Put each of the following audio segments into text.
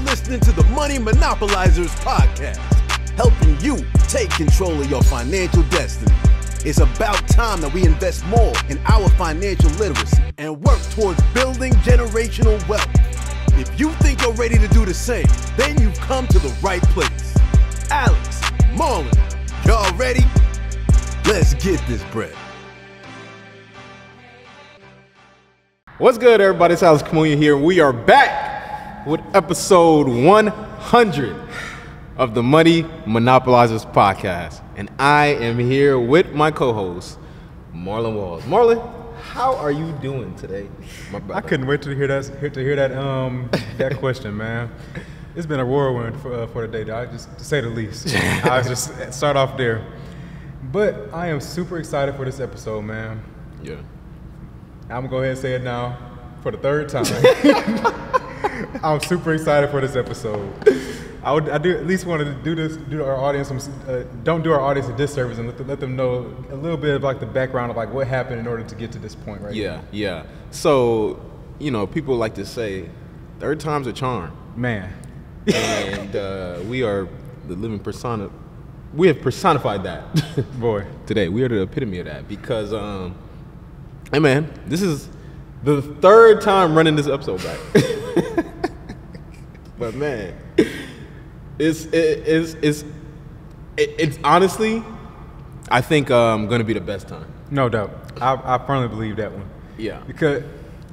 listening to the Money Monopolizers podcast, helping you take control of your financial destiny. It's about time that we invest more in our financial literacy and work towards building generational wealth. If you think you're ready to do the same, then you've come to the right place. Alex, Marlon, y'all ready? Let's get this bread. What's good, everybody? It's Alex Kamuya here. We are back with episode 100 of the Money Monopolizers podcast. And I am here with my co-host, Marlon Walls. Marlon, how are you doing today, my brother? I couldn't wait to hear that question, man. It's been a whirlwind for the day, to say the least. I'll just start off there. But I am super excited for this episode, man. Yeah. I'm going to go ahead and say it now for the third time. I'm super excited for this episode. I do at least want to do our audience don't do our audience a disservice and let them know a little bit of like the background of like what happened in order to get to this point right now. Yeah. So, people like to say, third time's a charm. Man. And we are the living persona. We have personified that. Boy. Today. We are the epitome of that because, hey man, this is the third time running this episode back. But man, it's honestly, I think going to be the best time. No doubt. I firmly believe that one. Yeah. Because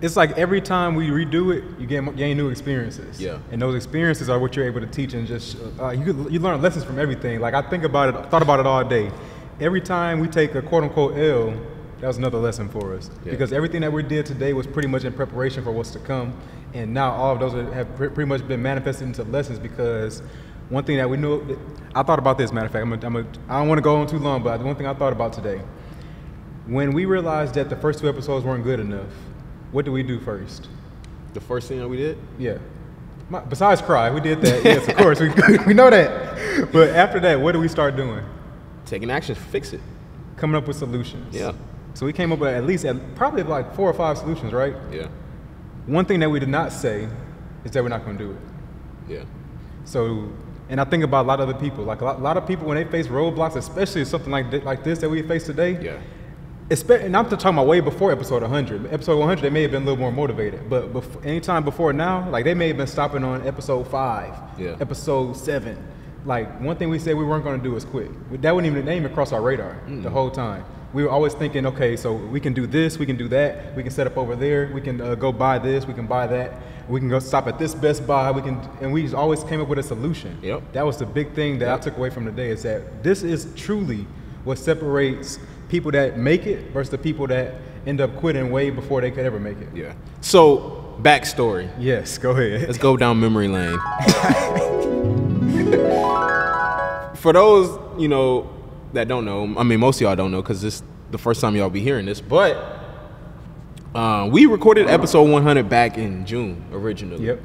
it's like every time we redo it, you gain new experiences. Yeah. And those experiences are what you're able to teach and just, you learn lessons from everything. Like I thought about it all day. Every time we take a quote unquote L, that was another lesson for us. Yeah. Because everything that we did today was pretty much in preparation for what's to come. And now all of those have pretty much been manifested into lessons because one thing that we knew, I thought about this, matter of fact, I don't want to go on too long, but one thing I thought about today, when we realized that the first two episodes weren't good enough, what did we do first? The first thing that we did? Yeah. Besides cry, we did that. Yes, of course, we know that. But after that, what did we start doing? Taking action, fix it. Coming up with solutions. Yeah. So we came up with probably like 4 or 5 solutions, right? Yeah. One thing that we did not say is that we're not going to do it. Yeah. So, and I think about a lot of other people. Like a lot of people when they face roadblocks, especially something like this that we face today. Yeah. And I'm talking about way before episode 100. Episode 100, they may have been a little more motivated. But anytime before now, like they may have been stopping on episode 5, episode 7. Like one thing we said we weren't going to do is quit. That wouldn't even cross our radar the whole time. We were always thinking, okay, so we can do this, we can do that, we can set up over there, we can go buy this, we can buy that, we can go stop at this Best Buy, and we just always came up with a solution. Yep. That was the big thing that I took away from today is that this is truly what separates people that make it versus the people that end up quitting way before they could ever make it. Yeah. So, backstory. Yes, go ahead. Let's go down memory lane. For those, that don't know, I mean, most of y'all don't know because this is the first time y'all be hearing this, but we recorded episode 100 back in June originally. Yep.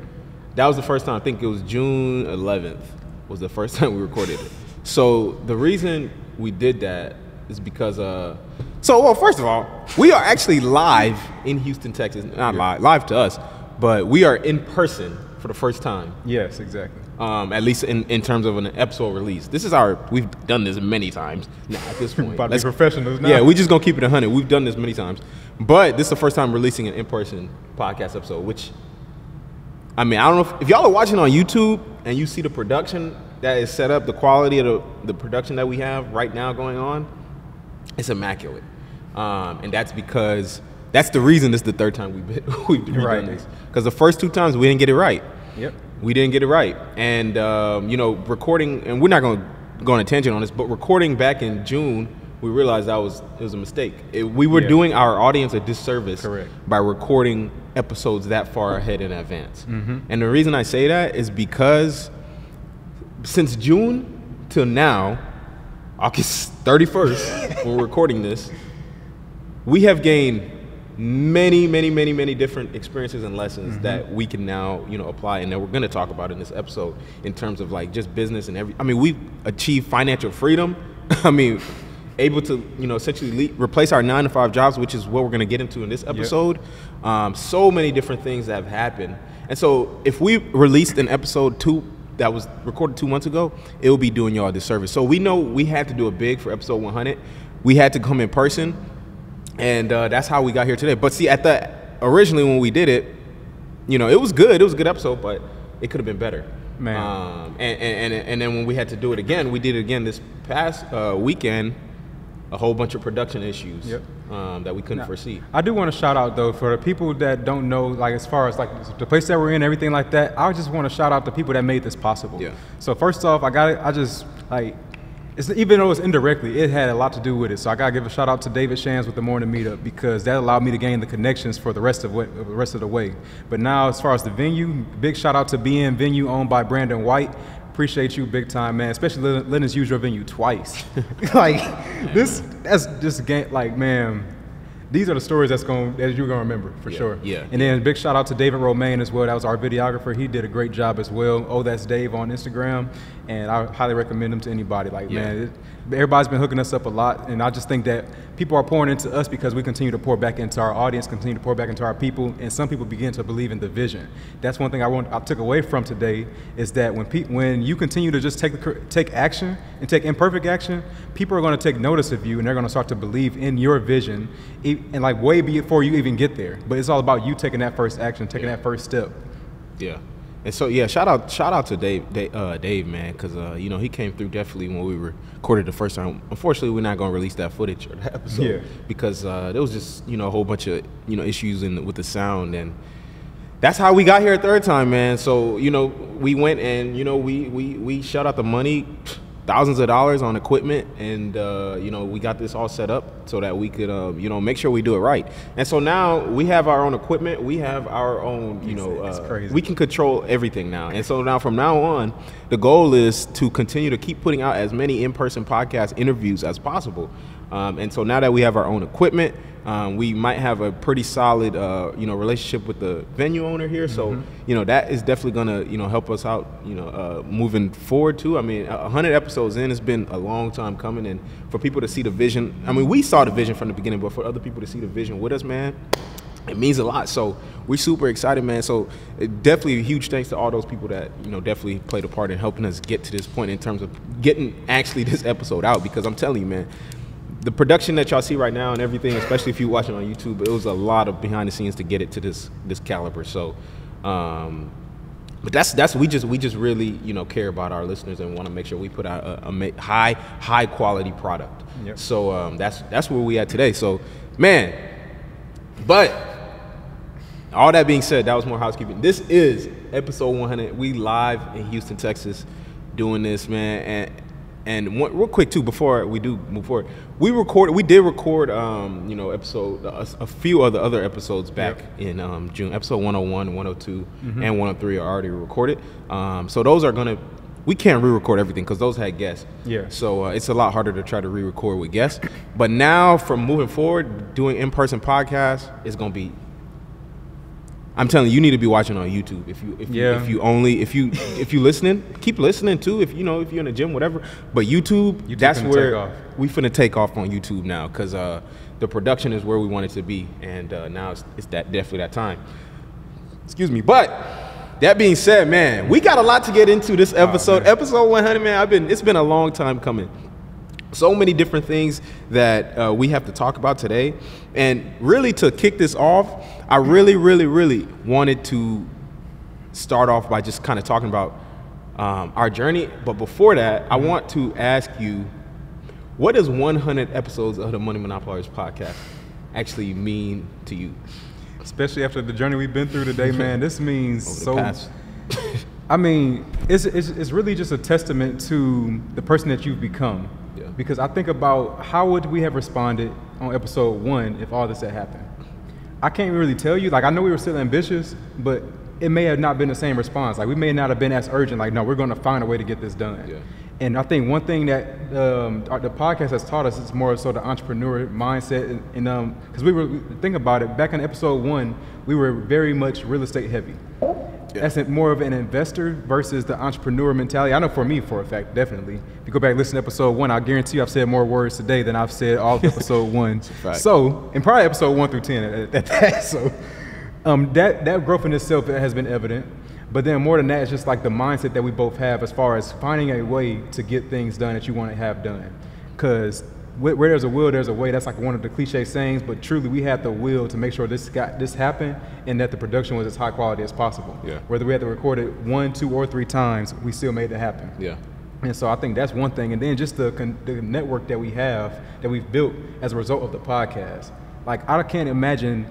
That was the first time. I think it was June 11th was the first time we recorded it. So the reason we did that is because, first of all, we are actually live in Houston, Texas. Not live to us, but we are in person for the first time. Yes, exactly. At least in terms of an episode release. We've done this many times now at this point. About to be professionals now. Yeah, we just gonna keep it 100. We've done this many times. But this is the first time releasing an in-person podcast episode, which, I mean, I don't know if y'all are watching on YouTube and you see the production that is set up, the quality of the production that we have right now going on, it's immaculate. And that's because, that's the reason this is the third time we've done this. Because the first 2 times we didn't get it right. Yep. We didn't get it right. And, recording, and we're not going to go on a tangent on this, but recording back in June, we realized it was a mistake. We were doing our audience a disservice by recording episodes that far ahead in advance. Mm-hmm. And the reason I say that is because since June till now, August 31st, when we're recording this, we have gained many different experiences and lessons that we can now, apply and that we're going to talk about in this episode in terms of like just business and we've achieved financial freedom. I mean, able to, essentially replace our 9-to-5 jobs, which is what we're going to get into in this episode. Yep. So many different things that have happened. And so if we released an episode 2 that was recorded 2 months ago, it will be doing y'all a disservice. So we know we had to do it big for episode 100. We had to come in person, and that's how we got here today. But see, originally when we did it, it was good. It was a good episode, but it could have been better. Man. And then when we had to do it again, we did it again this past weekend, a whole bunch of production issues that we couldn't foresee. I do want to shout out, though, for the people that don't know, like, as far as, like, the place that we're in, everything like that, I just want to shout out the people that made this possible. Yeah. So first off, even though it's indirectly, it had a lot to do with it. So I gotta give a shout out to David Shams with the Morning Meetup, because that allowed me to gain the connections for the rest of the way. But now, as far as the venue, big shout out to BN Venue, owned by Brandon White. Appreciate you big time, man. Especially letting us use your venue twice. That's just game. Like, man, these are the stories that you're gonna remember for sure. Yeah. And then big shout out to David Romaine as well. That was our videographer. He did a great job as well. Oh, that's Dave on Instagram, and I highly recommend him to anybody. Like, man, everybody's been hooking us up a lot, and I just think that people are pouring into us because we continue to pour back into our audience, continue to pour back into our people, and some people begin to believe in the vision. That's one thing I took away from today, is that when you continue to just take action and take imperfect action, people are going to take notice of you, and they're going to start to believe in your vision, and like way before you even get there. But it's all about you taking that first action, taking that first step. Yeah. And so shout out to Dave, man, because he came through definitely when we recorded the first time. Unfortunately, we're not going to release that footage or that episode because there was just a whole bunch of issues with the sound, and that's how we got here a third time, man. So we went and we shut out the money, thousands of dollars on equipment, and we got this all set up so that we could make sure we do it right. And so now we have our own equipment, we have our own we can control everything now. And so now from now on, the goal is to continue to keep putting out as many in-person podcast interviews as possible. And so now that we have our own equipment, we might have a pretty solid, relationship with the venue owner here. So, that is definitely gonna, help us out, moving forward too. I mean, 100 episodes in, it's been a long time coming, and for people to see the vision, I mean, we saw the vision from the beginning, but for other people to see the vision with us, man, it means a lot. So we're super excited, man. So definitely a huge thanks to all those people that, definitely played a part in helping us get to this point in terms of getting actually this episode out, because I'm telling you, man, the production that y'all see right now and everything, especially if you watch it on YouTube, it was a lot of behind the scenes to get it to this caliber. So, but that's we just really care about our listeners and want to make sure we put out a high quality product. Yep. So that's where we at today. So, man, but all that being said, that was more housekeeping. This is episode 100. We live in Houston, Texas, doing this, man. And real quick too, before we do move forward, we did record a few of the other episodes back in June. Episode 101, 102, and 103 are already recorded. So those are we can't re-record everything because those had guests. Yeah. So it's a lot harder to try to re-record with guests. But now, from moving forward, doing in-person podcasts is gonna be. I'm telling you, you need to be watching on YouTube. If you listening, keep listening too. If you're in the gym, whatever. But YouTube that's where we finna take off on YouTube now, because the production is where we want it to be, and now it's definitely that time. Excuse me. But that being said, man, we got a lot to get into this episode. Episode 100, man. It's been a long time coming. So many different things that we have to talk about today. And really, to kick this off, I really, really, really wanted to start off by just kind of talking about our journey. But before that, I want to ask you, what does 100 episodes of the Money Monopolizers podcast actually mean to you? Especially after the journey we've been through today, man, this means so much. I mean, it's really just a testament to the person that you've become. Yeah. Because I think about how would we have responded on episode 1 if all this had happened. I can't really tell you. Like, I know we were still ambitious, but it may have not been the same response. Like, we may not have been as urgent. Like, no, we're going to find a way to get this done. Yeah. And I think one thing that the podcast has taught us is more so the entrepreneur mindset. And because we were, think about it, back in episode 1, we were very much real estate heavy. as more of an investor versus the entrepreneur mentality. I know for me, for a fact, definitely. If you go back and listen to episode 1, I guarantee you I've said more words today than I've said all of episode 1. So, and probably episode 1 through 10 at that. So, that growth in itself has been evident. But then more than that, it's just like the mindset that we both have as far as finding a way to get things done that you want to have done. Because where there's a will, there's a way. That's like one of the cliche sayings, but truly we had the will to make sure this happened and that the production was as high quality as possible. Yeah. Whether we had to record it 1, 2, or 3 times, we still made it happen. Yeah. And so I think that's one thing. And then just the network that we have, that we've built as a result of the podcast. Like, I can't imagine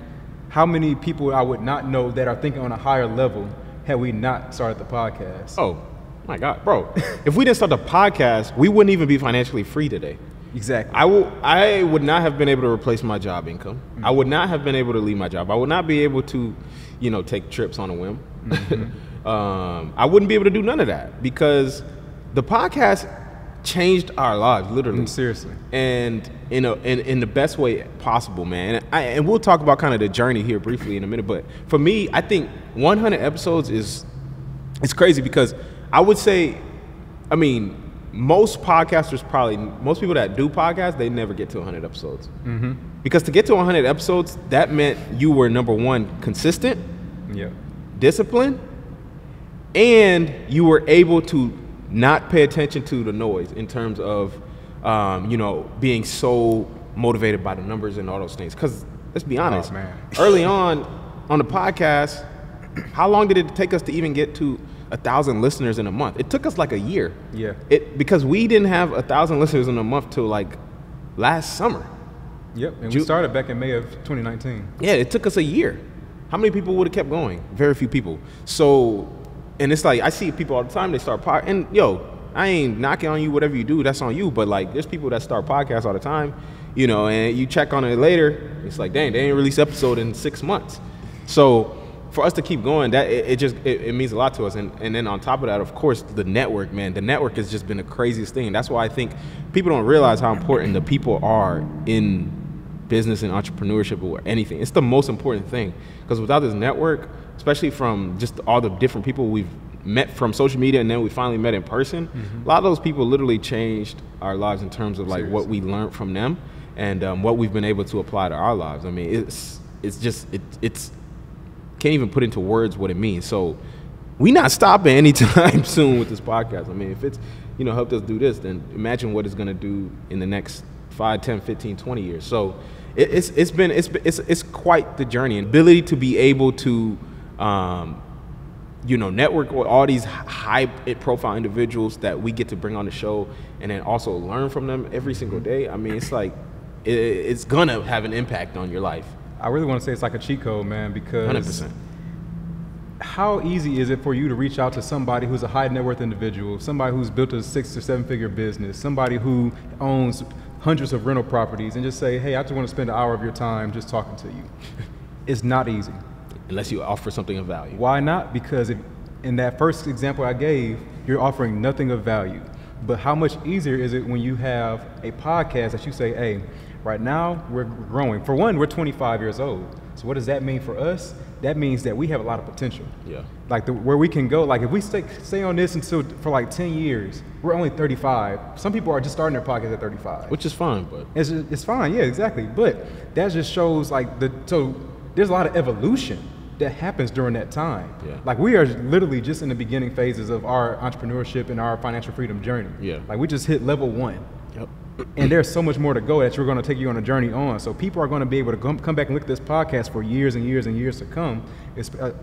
how many people I would not know that are thinking on a higher level had we not started the podcast. Oh, my God, bro. If we didn't start the podcast, we wouldn't even be financially free today. Exactly. I would not have been able to replace my job income. Mm-hmm. I would not have been able to leave my job. I would not be able to, take trips on a whim. Mm-hmm. I wouldn't be able to do none of that because the podcast changed our lives, literally. Seriously. And in the best way possible, man. And we'll talk about kind of the journey here briefly in a minute. But for me, I think 100 episodes it's crazy because I would say, most podcasters most people that do podcasts, they never get to 100 episodes. Mm-hmm. Because to get to 100 episodes, that meant you were, number one, consistent, disciplined, and you were able to not pay attention to the noise in terms of, being so motivated by the numbers and all those things. Because let's be honest, early on the podcast, how long did it take us to even get to 1,000 listeners in a month? It took us like a year. Yeah. Because we didn't have 1,000 listeners in a month till like last summer. Yep. And we started back in May of 2019. Yeah, it took us a year. How many people would have kept going? Very few people. So, and it's like I see people all the time. They start and I ain't knocking on you. Whatever you do, that's on you. But like, there's people that start podcasts all the time, and you check on it later. It's like, dang, they didn't release an episode in 6 months. So for us to keep going, that it means a lot to us. And then on top of that, of course, the network, man. The network has just been the craziest thing. That's why I think people don't realize how important the people are in business and entrepreneurship or anything. It's the most important thing. Because without this network, especially from just all the different people we've met from social media and then we finally met in person, a lot of those people literally changed our lives in terms of like what we learned from them and what we've been able to apply to our lives. I mean, it's can't even put into words what it means. So we not stopping anytime soon with this podcast. I mean, if it's, helped us do this, then imagine what it's going to do in the next 5, 10, 15, 20 years. So it's quite the journey, and ability to be able to, network with all these high profile individuals that we get to bring on the show and then also learn from them every single day. I mean, it's like, it's going to have an impact on your life. I really want to say it's like a cheat code, man, because 100%. How easy is it for you to reach out to somebody who's a high net worth individual, somebody who's built a 6 or 7 figure business, somebody who owns hundreds of rental properties, and just say, hey, I just want to spend an hour of your time just talking to you? It's not easy. Unless you offer something of value. Why not? Because in that first example I gave, you're offering nothing of value. But how much easier is it when you have a podcast that you say, hey, right now we're growing. For one, we're 25 years old. So what does that mean for us? That means that we have a lot of potential. Yeah. Like where we can go, like if we stay on this for like 10 years, we're only 35. Some people are just starting their podcast at 35. Which is fine, but. It's fine, yeah, exactly. But that just shows so there's a lot of evolution that happens during that time. Yeah. Like we are literally just in the beginning phases of our entrepreneurship and our financial freedom journey. Yeah. Like we just hit level 1. Yep. And there's so much more to go that we're going to take you on a journey on. So people are going to be able to come back and look at this podcast for years and years and years to come.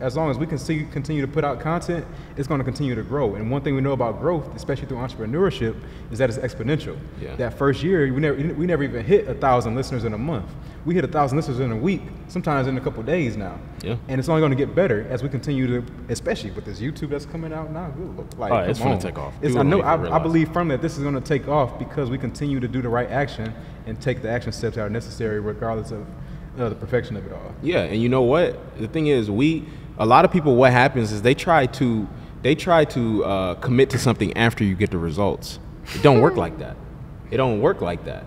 As long as we can continue to put out content, it's going to continue to grow. And one thing we know about growth, especially through entrepreneurship, is that it's exponential. Yeah. That first year, we never even hit 1,000 listeners in a month. We hit 1,000 listeners in a week, sometimes in a couple of days now. Yeah. And it's only going to get better as we continue to, especially with this YouTube that's coming out now. It's going to take off. I believe firmly that this is going to take off because we continue to do the right action and take the action steps that are necessary regardless of the perfection of it all. Yeah, and you know what? The thing is, a lot of people, what happens is they try to commit to something after you get the results. It don't work like that. It don't work like that.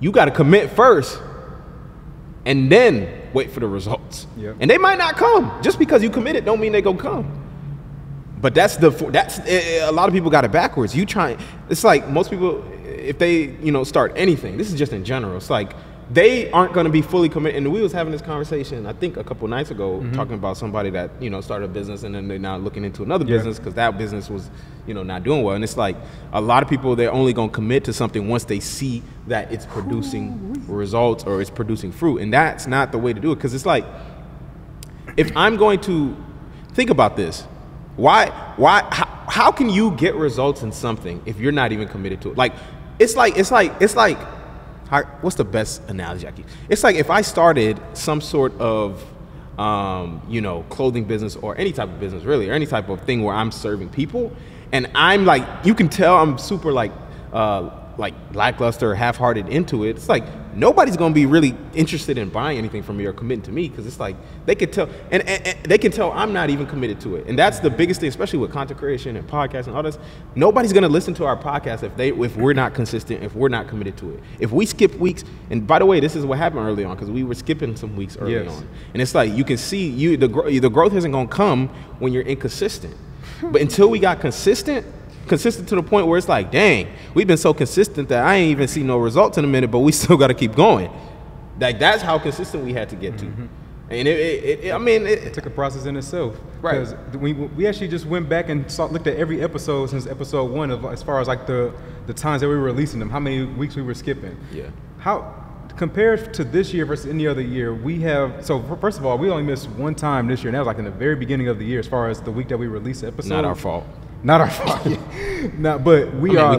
You got to commit first and then wait for the results. Yep. And they might not come. Just because you committed don't mean they gonna come. But a lot of people got it backwards. It's like most people, if they, start anything, this is just in general, it's like they aren't going to be fully committed. And we was having this conversation, I think a couple nights ago, talking about somebody that, started a business and then they're now looking into another business because that business was, not doing well. And it's like a lot of people, they're only going to commit to something once they see that it's producing results or it's producing fruit. And that's not the way to do it. Because it's like, if I'm going to think about this, how can you get results in something if you're not even committed to it? Like, it's like, what's the best analogy I can use? It's like if I started some sort of, clothing business or any type of business really, or any type of thing where I'm serving people, and I'm like, you can tell I'm super like lackluster, half-hearted into it. It's like nobody's gonna be really interested in buying anything from me or committing to me because it's like they could tell, and they can tell I'm not even committed to it. And that's the biggest thing, especially with content creation and podcasts and all this. Nobody's gonna listen to our podcast if we're not consistent, if we're not committed to it. If we skip weeks, and by the way, this is what happened early on because we were skipping some weeks early on, and it's like you can see the growth isn't gonna come when you're inconsistent. But until we got consistent to the point where it's like, dang, we've been so consistent that I ain't even see no results in a minute, but we still got to keep going. Like, that's how consistent we had to get to. And it took a process in itself. Right. Because we actually just went back and looked at every episode since episode 1 as far as like the times that we were releasing them, how many weeks we were skipping. Yeah. How compared to this year versus any other year, first of all, we only missed one time this year, and that was like in the very beginning of the year as far as the week that we released the episode. Not our fault. Not our fault. No, but we are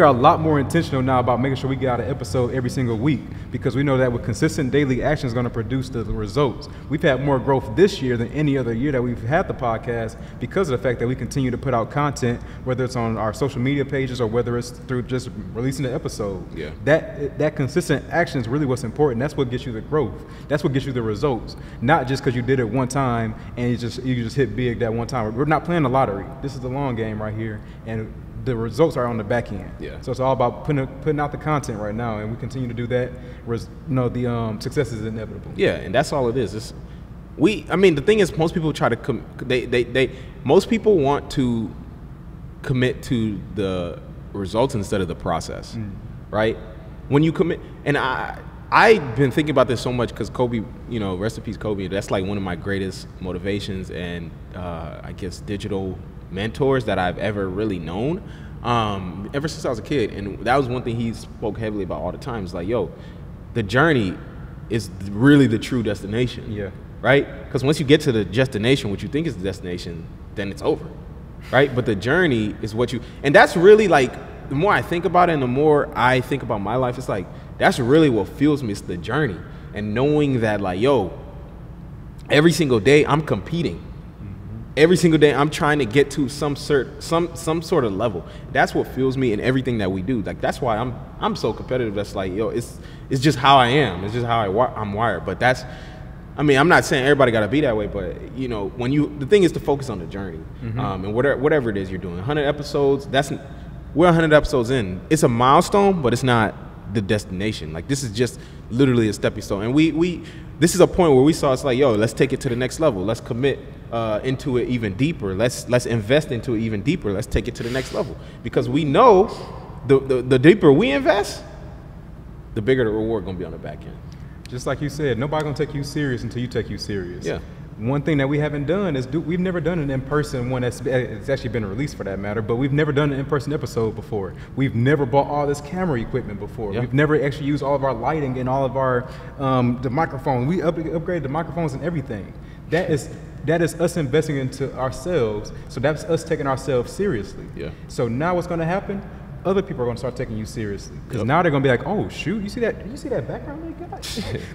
a lot more intentional now about making sure we get out an episode every single week because we know that with consistent daily action is going to produce the results. We've had more growth this year than any other year that we've had the podcast because of the fact that we continue to put out content, whether it's on our social media pages or whether it's through just releasing the episode. Yeah. That consistent action is really what's important. That's what gets you the growth. That's what gets you the results. Not just because you did it one time and you just hit big that one time. We're not playing the lottery. This is the long game right here, and the results are on the back end. Yeah. So it's all about putting out the content right now, and we continue to do that. The success is inevitable. Yeah, and that's all it is. The thing is, most people try to most people want to commit to the results instead of the process, right? When you commit, and I've been thinking about this so much because Kobe, rest in peace, Kobe. That's like one of my greatest motivations and I guess digital mentors that I've ever really known, ever since I was a kid. And that was one thing he spoke heavily about all the time. It's like, yo, the journey is really the true destination. Yeah. Right? Because once you get to the destination, what you think is the destination, then it's over. Right? But the journey is and that's really like, the more I think about it and the more I think about my life, it's like, that's really what fuels me. It's the journey. And knowing that, like, yo, every single day I'm competing. Every single day I'm trying to get to some sort of level. That's what fuels me in everything that we do. Like, that's why I'm so competitive. That's like, yo, it's just how I am. It's just how I'm wired. But I'm not saying everybody got to be that way, but the thing is to focus on the journey. And whatever it is you're doing. 100 episodes, we're 100 episodes in. It's a milestone, but it's not the destination. Like, this is just literally a stepping stone. And this is a point where we saw, it's like, yo, let's take it to the next level. Let's commit into it even deeper. Let's invest into it even deeper. Let's take it to the next level. Because we know the deeper we invest, the bigger the reward gonna be on the back end. Just like you said, nobody's gonna take you serious until you take you serious. Yeah. One thing that we haven't done is we've never done an in-person one it's actually been released for that matter, but we've never done an in-person episode before. We've never bought all this camera equipment before. Yeah. We've never actually used all of our lighting and all of our the microphones. We upgraded the microphones and everything. That is us investing into ourselves. So that's us taking ourselves seriously. Yeah. So now what's going to happen? Other people are going to start taking you seriously because now they're going to be like, oh shoot, you see that background they got?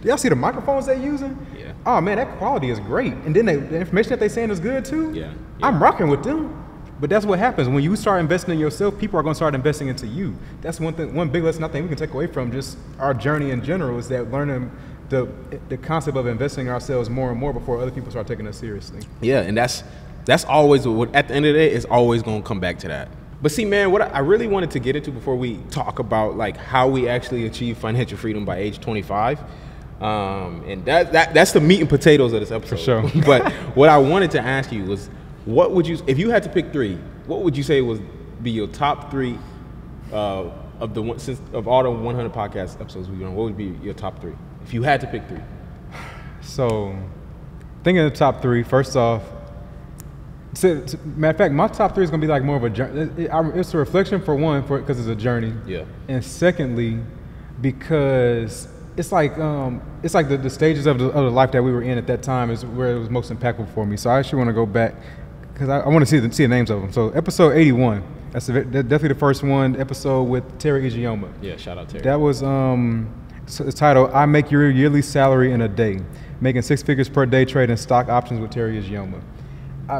Do y'all see the microphones they're using? Yeah. Oh man, that quality is great. And then the information that they're saying is good too. Yeah. I'm rocking with them. But that's what happens when you start investing in yourself. People are going to start investing into you. That's one big lesson I think we can take away from just our journey in general is that learning the concept of investing in ourselves more and more before other people start taking us seriously. Yeah, and that's always what at the end of the day is always going to come back to that. But see, man, what I really wanted to get into before we talk about like how we actually achieve financial freedom by age 25, and that's the meat and potatoes of this episode. For sure. But what I wanted to ask you was, What would you, if you had to pick 3, what would you say be your top 3 of all the 100 podcast episodes we've done? What would be your top 3 if you had to pick 3? So, thinking of the top 3, first off, matter of fact, my top 3 is gonna be like more of a journey. It's a reflection for one, because it's a journey. Yeah. And secondly, because it's like the stages of the life that we were in at that time is where it was most impactful for me. So I actually want to go back because I want to see the names of them. So episode 81, that's definitely the first one. Episode with Terry Ijeoma. Yeah, shout out Terry. That was so it's titled "I Make Your Yearly Salary in a Day: Making 6 Figures Per Day Trading Stock Options with Terry Ijeoma."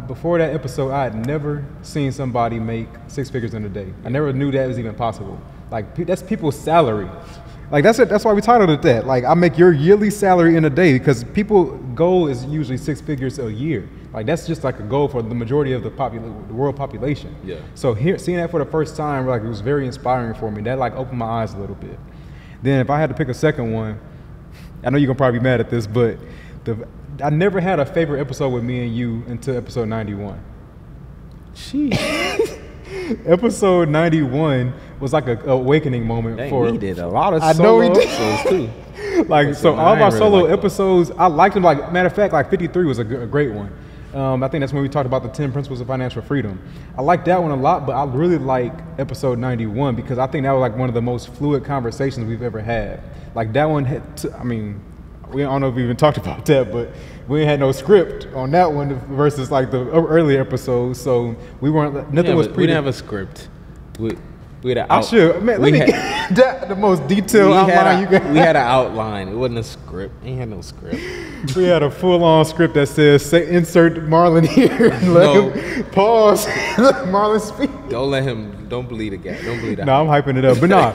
Before that episode, I had never seen somebody make 6 figures in a day. I never knew that was even possible. Like, that's people's salary. Like, that's why we titled it that. Like, I make your yearly salary in a day, because people's goal is usually 6 figures a year. Like, that's just like a goal for the majority of the world population. Yeah. So seeing that for the first time, like, it was very inspiring for me. That like opened my eyes a little bit. Then if I had to pick a second one, I know you're gonna probably be mad at this, but I never had a favorite episode with me and you until episode 91. Jeez. Episode 91 was like an awakening moment. We did a lot of solo episodes too. Like, so all of our solo episodes, I liked them. Like, matter of fact, like 53 was a great one. I think that's when we talked about the 10 principles of financial freedom. I like that one a lot, but I really like episode 91 because I think that was like one of the most fluid conversations we've ever had. Like, that one I don't know if we even talked about that, but we ain't had no script on that one versus like the earlier episodes. So we weren't, we didn't have a script. We had an the most detailed outline you got. We had an outline. It wasn't a script. Ain't had no script. We had a full-on script that says, insert Marlon here and let him pause. Let Marlon speak. Don't believe the guy. Don't believe that. No, I'm hyping it up. But no,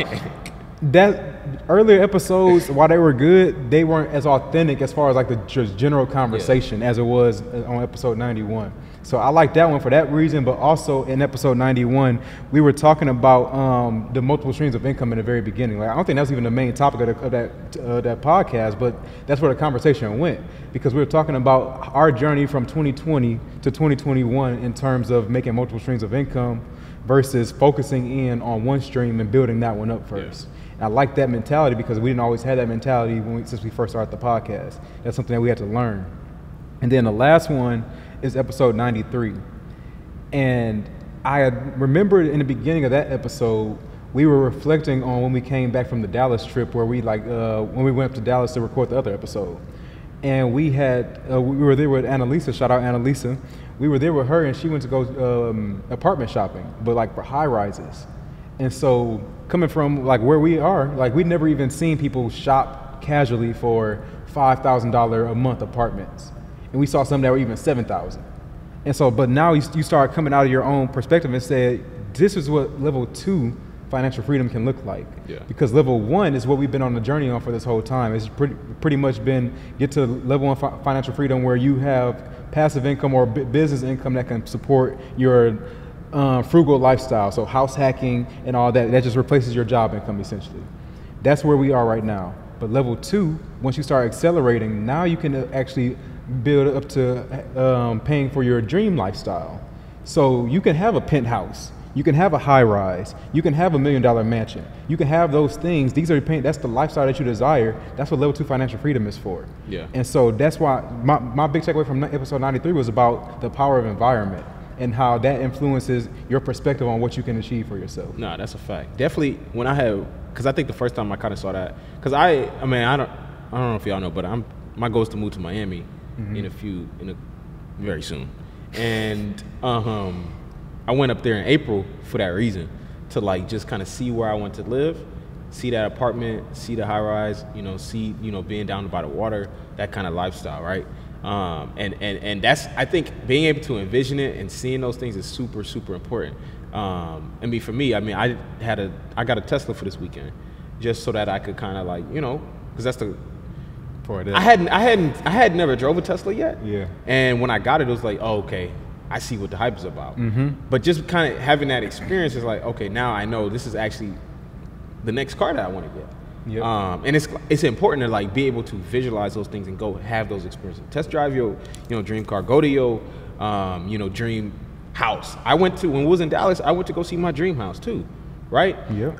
that earlier episodes, while they were good, they weren't as authentic as far as like the just general conversation as it was on episode 91. So I like that one for that reason, but also in episode 91, we were talking about the multiple streams of income in the very beginning. Like, I don't think that was even the main topic of that podcast, but that's where the conversation went, because we were talking about our journey from 2020 to 2021 in terms of making multiple streams of income versus focusing in on one stream and building that one up first. And I like that mentality because we didn't always have that mentality since we first started the podcast. That's something that we had to learn. And then the last one is episode 93. And I remembered in the beginning of that episode, we were reflecting on when we came back from the Dallas trip, where we when we went up to Dallas to record the other episode. And we were there with Annalisa, shout out Annalisa. We were there with her and she went to go apartment shopping, but like for high rises. And so coming from like where we are, like we'd never even seen people shop casually for $5,000 a month apartments. And we saw some that were even $7,000. And so, but now you start coming out of your own perspective and say, this is what level 2 financial freedom can look like. Yeah. Because level 1 is what we've been on the journey on for this whole time. It's pretty much been get to level 1 financial freedom where you have passive income or business income that can support your frugal lifestyle. So house hacking and all that just replaces your job income essentially. That's where we are right now. But level 2, once you start accelerating, now you can actually build up to paying for your dream lifestyle. So you can have a penthouse, you can have a high rise, you can have $1 million mansion, you can have those things. That's the lifestyle that you desire. That's what level 2 financial freedom is for. Yeah. And so that's why my big takeaway from episode 93 was about the power of environment and how that influences your perspective on what you can achieve for yourself. Nah, that's a fact. Definitely because I think the first time I kind of saw that, because I don't know if y'all know, but my goal is to move to Miami very soon. And I went up there in April for that reason, to like just kind of see where I want to live, see that apartment, see the high rise, see, being down by the water, that kind of lifestyle, right? And that's, I think being able to envision it and seeing those things is super, super important. For me, I got a Tesla for this weekend just so that I could kind of like, because that's the, I had never drove a Tesla yet. Yeah. And when I got it was like, oh, okay, I see what the hype is about. Mm-hmm. But just kind of having that experience is like, okay, now I know this is actually the next car that I want to get. Yep. And it's important to like be able to visualize those things and go have those experiences. Test drive your dream car. Go to your you know, dream house. When we was in Dallas, I went to go see my dream house too, right? Yeah.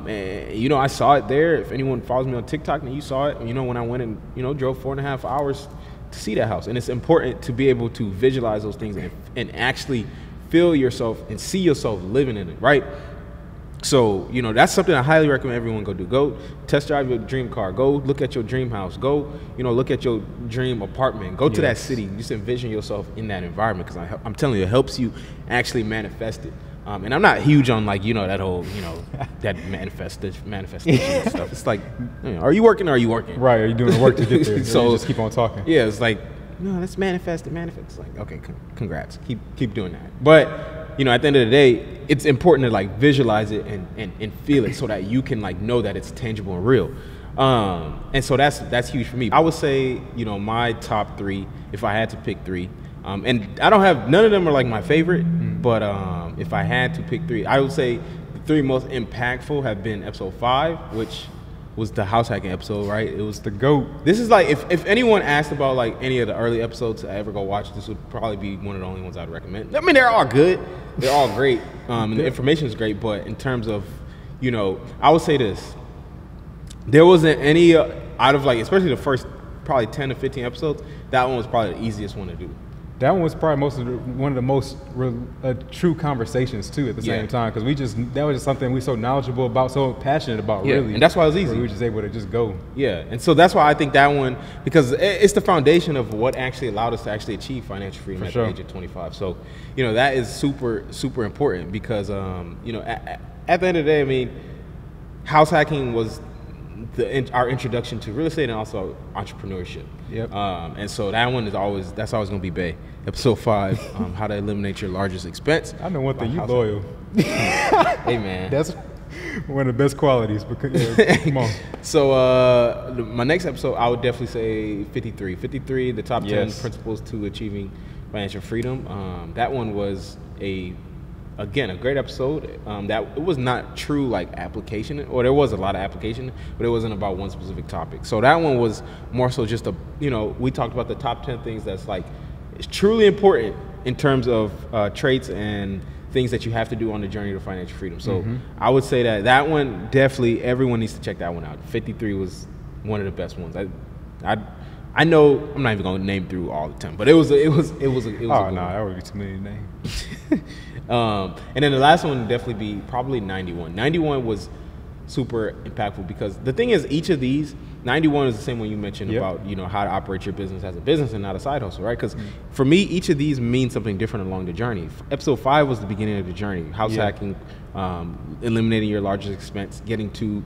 And you know, I saw it there. If anyone follows me on TikTok, then you saw it. You know, when I went and, you know, drove 4.5 hours to see that house. And it's important to be able to visualize those things and actually feel yourself and see yourself living in it, right? So, you know, that's something I highly recommend everyone go do. Go test drive your dream car. Go look at your dream house. Go, you know, look at your dream apartment. Go to that city. Just envision yourself in that environment, because I'm telling you, it helps you actually manifest it. And I'm not huge on, like, you know, that whole, you know, that manifestation and stuff. It's like, you know, are you working or are you working? Right, are you doing the work to get there? So you just keep on talking. Yeah, it's like, no, let's manifest it. It's like, okay, congrats. Keep doing that. But, you know, at the end of the day, it's important to, like, visualize it and feel it so that you can, like, know that it's tangible and real. And so that's huge for me. I would say, you know, my top 3, if I had to pick 3, and I don't have, none of them are like my favorite, but if I had to pick 3, I would say the 3 most impactful have been episode 5, which was the house hacking episode, right? It was the GOAT. This is like, if anyone asked about like any of the early episodes to ever go watch, this would probably be one of the only ones I'd recommend. I mean, they're all good. They're all great. And the information is great, but in terms of, you know, I would say this. There wasn't any out of, like, especially the first probably 10 to 15 episodes, that one was probably the easiest one to do. That one was probably one of the most true conversations too at the same time, because that was just something we so knowledgeable about, so passionate about, really. And that's why it was easy. We were just able to just go. Yeah, and so that's why I think that one, because it's the foundation of what actually allowed us to actually achieve financial freedom at the age of 25. So, you know, that is super, super important because, you know, at the end of the day, I mean, house hacking was our introduction to real estate and also entrepreneurship. Yep. And so that one is always going to be Bay. Episode 5, how to eliminate your largest expense. I know one thing, you loyal. Hey, man. That's one of the best qualities. Because, yeah, come on. So my next episode, I would definitely say 53. 53, the top 10 principles to achieving financial freedom. That one was again, a great episode. That it was not true like application, or there was a lot of application, but it wasn't about one specific topic. So that one was more so just we talked about the top 10 things that's like, it's truly important in terms of traits and things that you have to do on the journey to financial freedom. So I would say that one, definitely everyone needs to check that one out. 53 was one of the best ones. I know I'm not even gonna name through all the 10, but it was a that would be too many names. And then the last one would definitely be probably 91. 91 was super impactful because the thing is, each of these, 91 is the same one you mentioned about, you know, how to operate your business as a business and not a side hustle, right? Because for me, each of these means something different along the journey. Episode 5 was the beginning of the journey, house hacking, eliminating your largest expense, getting to,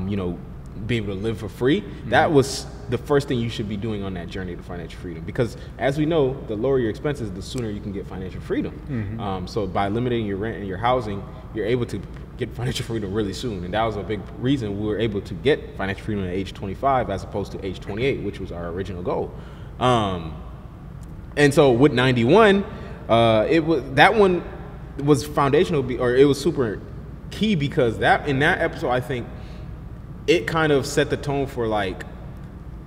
you know, be able to live for free. That was the first thing you should be doing on that journey to financial freedom, because as we know, the lower your expenses, the sooner you can get financial freedom. So by eliminating your rent and your housing, you're able to get financial freedom really soon. And that was a big reason we were able to get financial freedom at age 25 as opposed to age 28, which was our original goal. And so with 91, that one was foundational, or it was super key, because in that episode, I think it kind of set the tone for like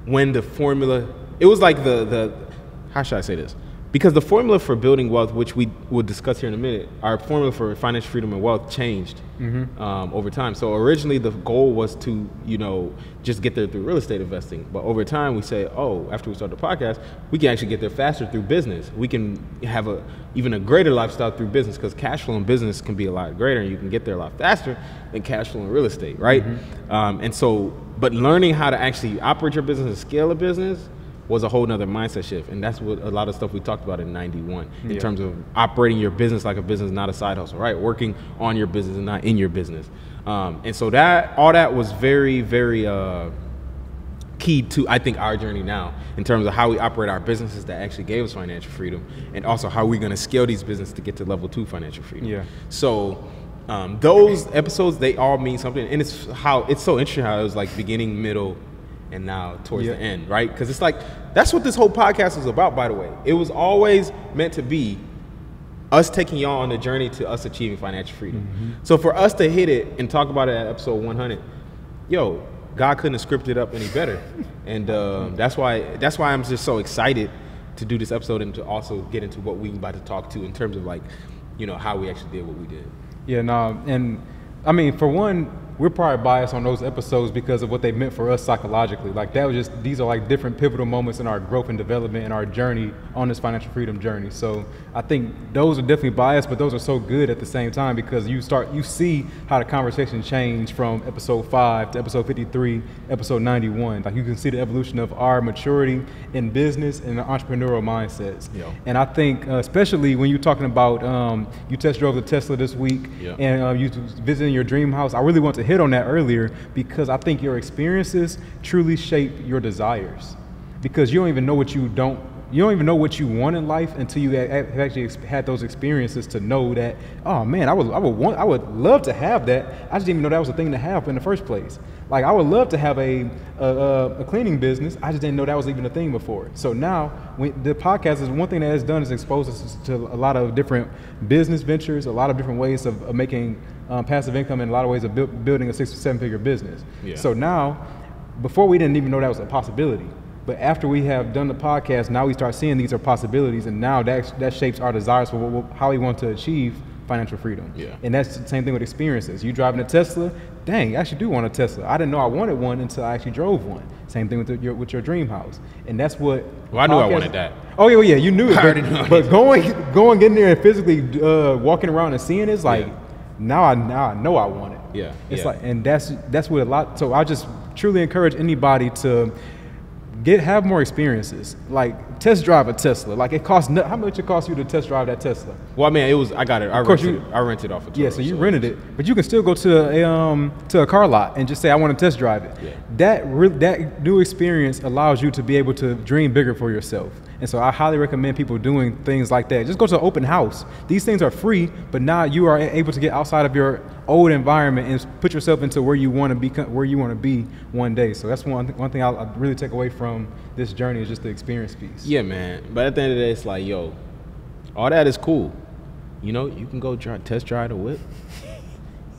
when the formula, it was like how should I say this? Because the formula for building wealth, which we will discuss here in a minute, our formula for financial freedom and wealth changed over time. So originally the goal was to, you know, just get there through real estate investing. But over time we say, after we start the podcast, we can actually get there faster through business. We can have even a greater lifestyle through business, because cash flow in business can be a lot greater and you can get there a lot faster than cash flow in real estate, right? And so, but learning how to actually operate your business and scale a business was a whole nother mindset shift. And that's what a lot of stuff we talked about in 91 in terms of operating your business like a business, not a side hustle, right? Working on your business and not in your business. And so all that was very, very key to, I think, our journey now in terms of how we operate our businesses that actually gave us financial freedom, and also how we're going to scale these businesses to get to level 2 financial freedom. So those episodes, they all mean something. And it's so interesting how it was like beginning, middle, and now towards the end, right? Because it's like, that's what this whole podcast was about, by the way. It was always meant to be us taking y'all on the journey to us achieving financial freedom. So for us to hit it and talk about it at episode 100, God couldn't have scripted it up any better. And that's why I'm just so excited to do this episode and to also get into what we about to talk to in terms of like, you know, how we actually did what we did. Yeah, no, and I mean, for one, we're probably biased on those episodes because of what they meant for us psychologically. Like that was just, these are like different pivotal moments in our growth and development and our journey on this financial freedom journey. So I think those are definitely biased, but those are so good at the same time because you see how the conversation changed from episode 5 to episode 53, episode 91. Like you can see the evolution of our maturity in business and the entrepreneurial mindsets. Yeah. And I think especially when you're talking about, you test drove the Tesla this week and you visiting your dream house, I really want to hit on that earlier because I think your experiences truly shape your desires because you don't even know what you want in life until you have actually had those experiences to know that, oh man, I would love to have that. I just didn't even know that was a thing to have in the first place. Like I would love to have a cleaning business. I just didn't know that was even a thing before. So now when the podcast is one thing that it's done is expose us to a lot of different business ventures, a lot of different ways of making passive income, and a lot of ways of building a 6 or 7 figure business. Yeah. So now, before we didn't even know that was a possibility. But after we have done the podcast, now we start seeing these are possibilities, and now that shapes our desires for how we want to achieve financial freedom. Yeah. And that's the same thing with experiences. You driving a Tesla, dang, I actually do want a Tesla. I didn't know I wanted one until I actually drove one. Same thing with your dream house. And that's what... Well, I knew I wanted that. Oh, yeah, you knew it. But going in there and physically walking around and seeing it's like, now I know I want it. Yeah. It's like, and that's what a lot... So I just truly encourage anybody to... have more experiences. Like test drive a Tesla. Like it costs how much it costs you to test drive that Tesla? Well, I mean, I got it. I rented off of Turo. Yeah, so you rented it, but you can still go to a car lot and just say I want to test drive it. Yeah. That new experience allows you to be able to dream bigger for yourself. And so I highly recommend people doing things like that. Just go to an open house. These things are free, but now you are able to get outside of your old environment and put yourself into where you want to be one day. So that's one thing I'll really take away from this journey is just the experience piece. Yeah, man. But at the end of the day, it's like, yo, all that is cool. You know, you can go test drive the whip.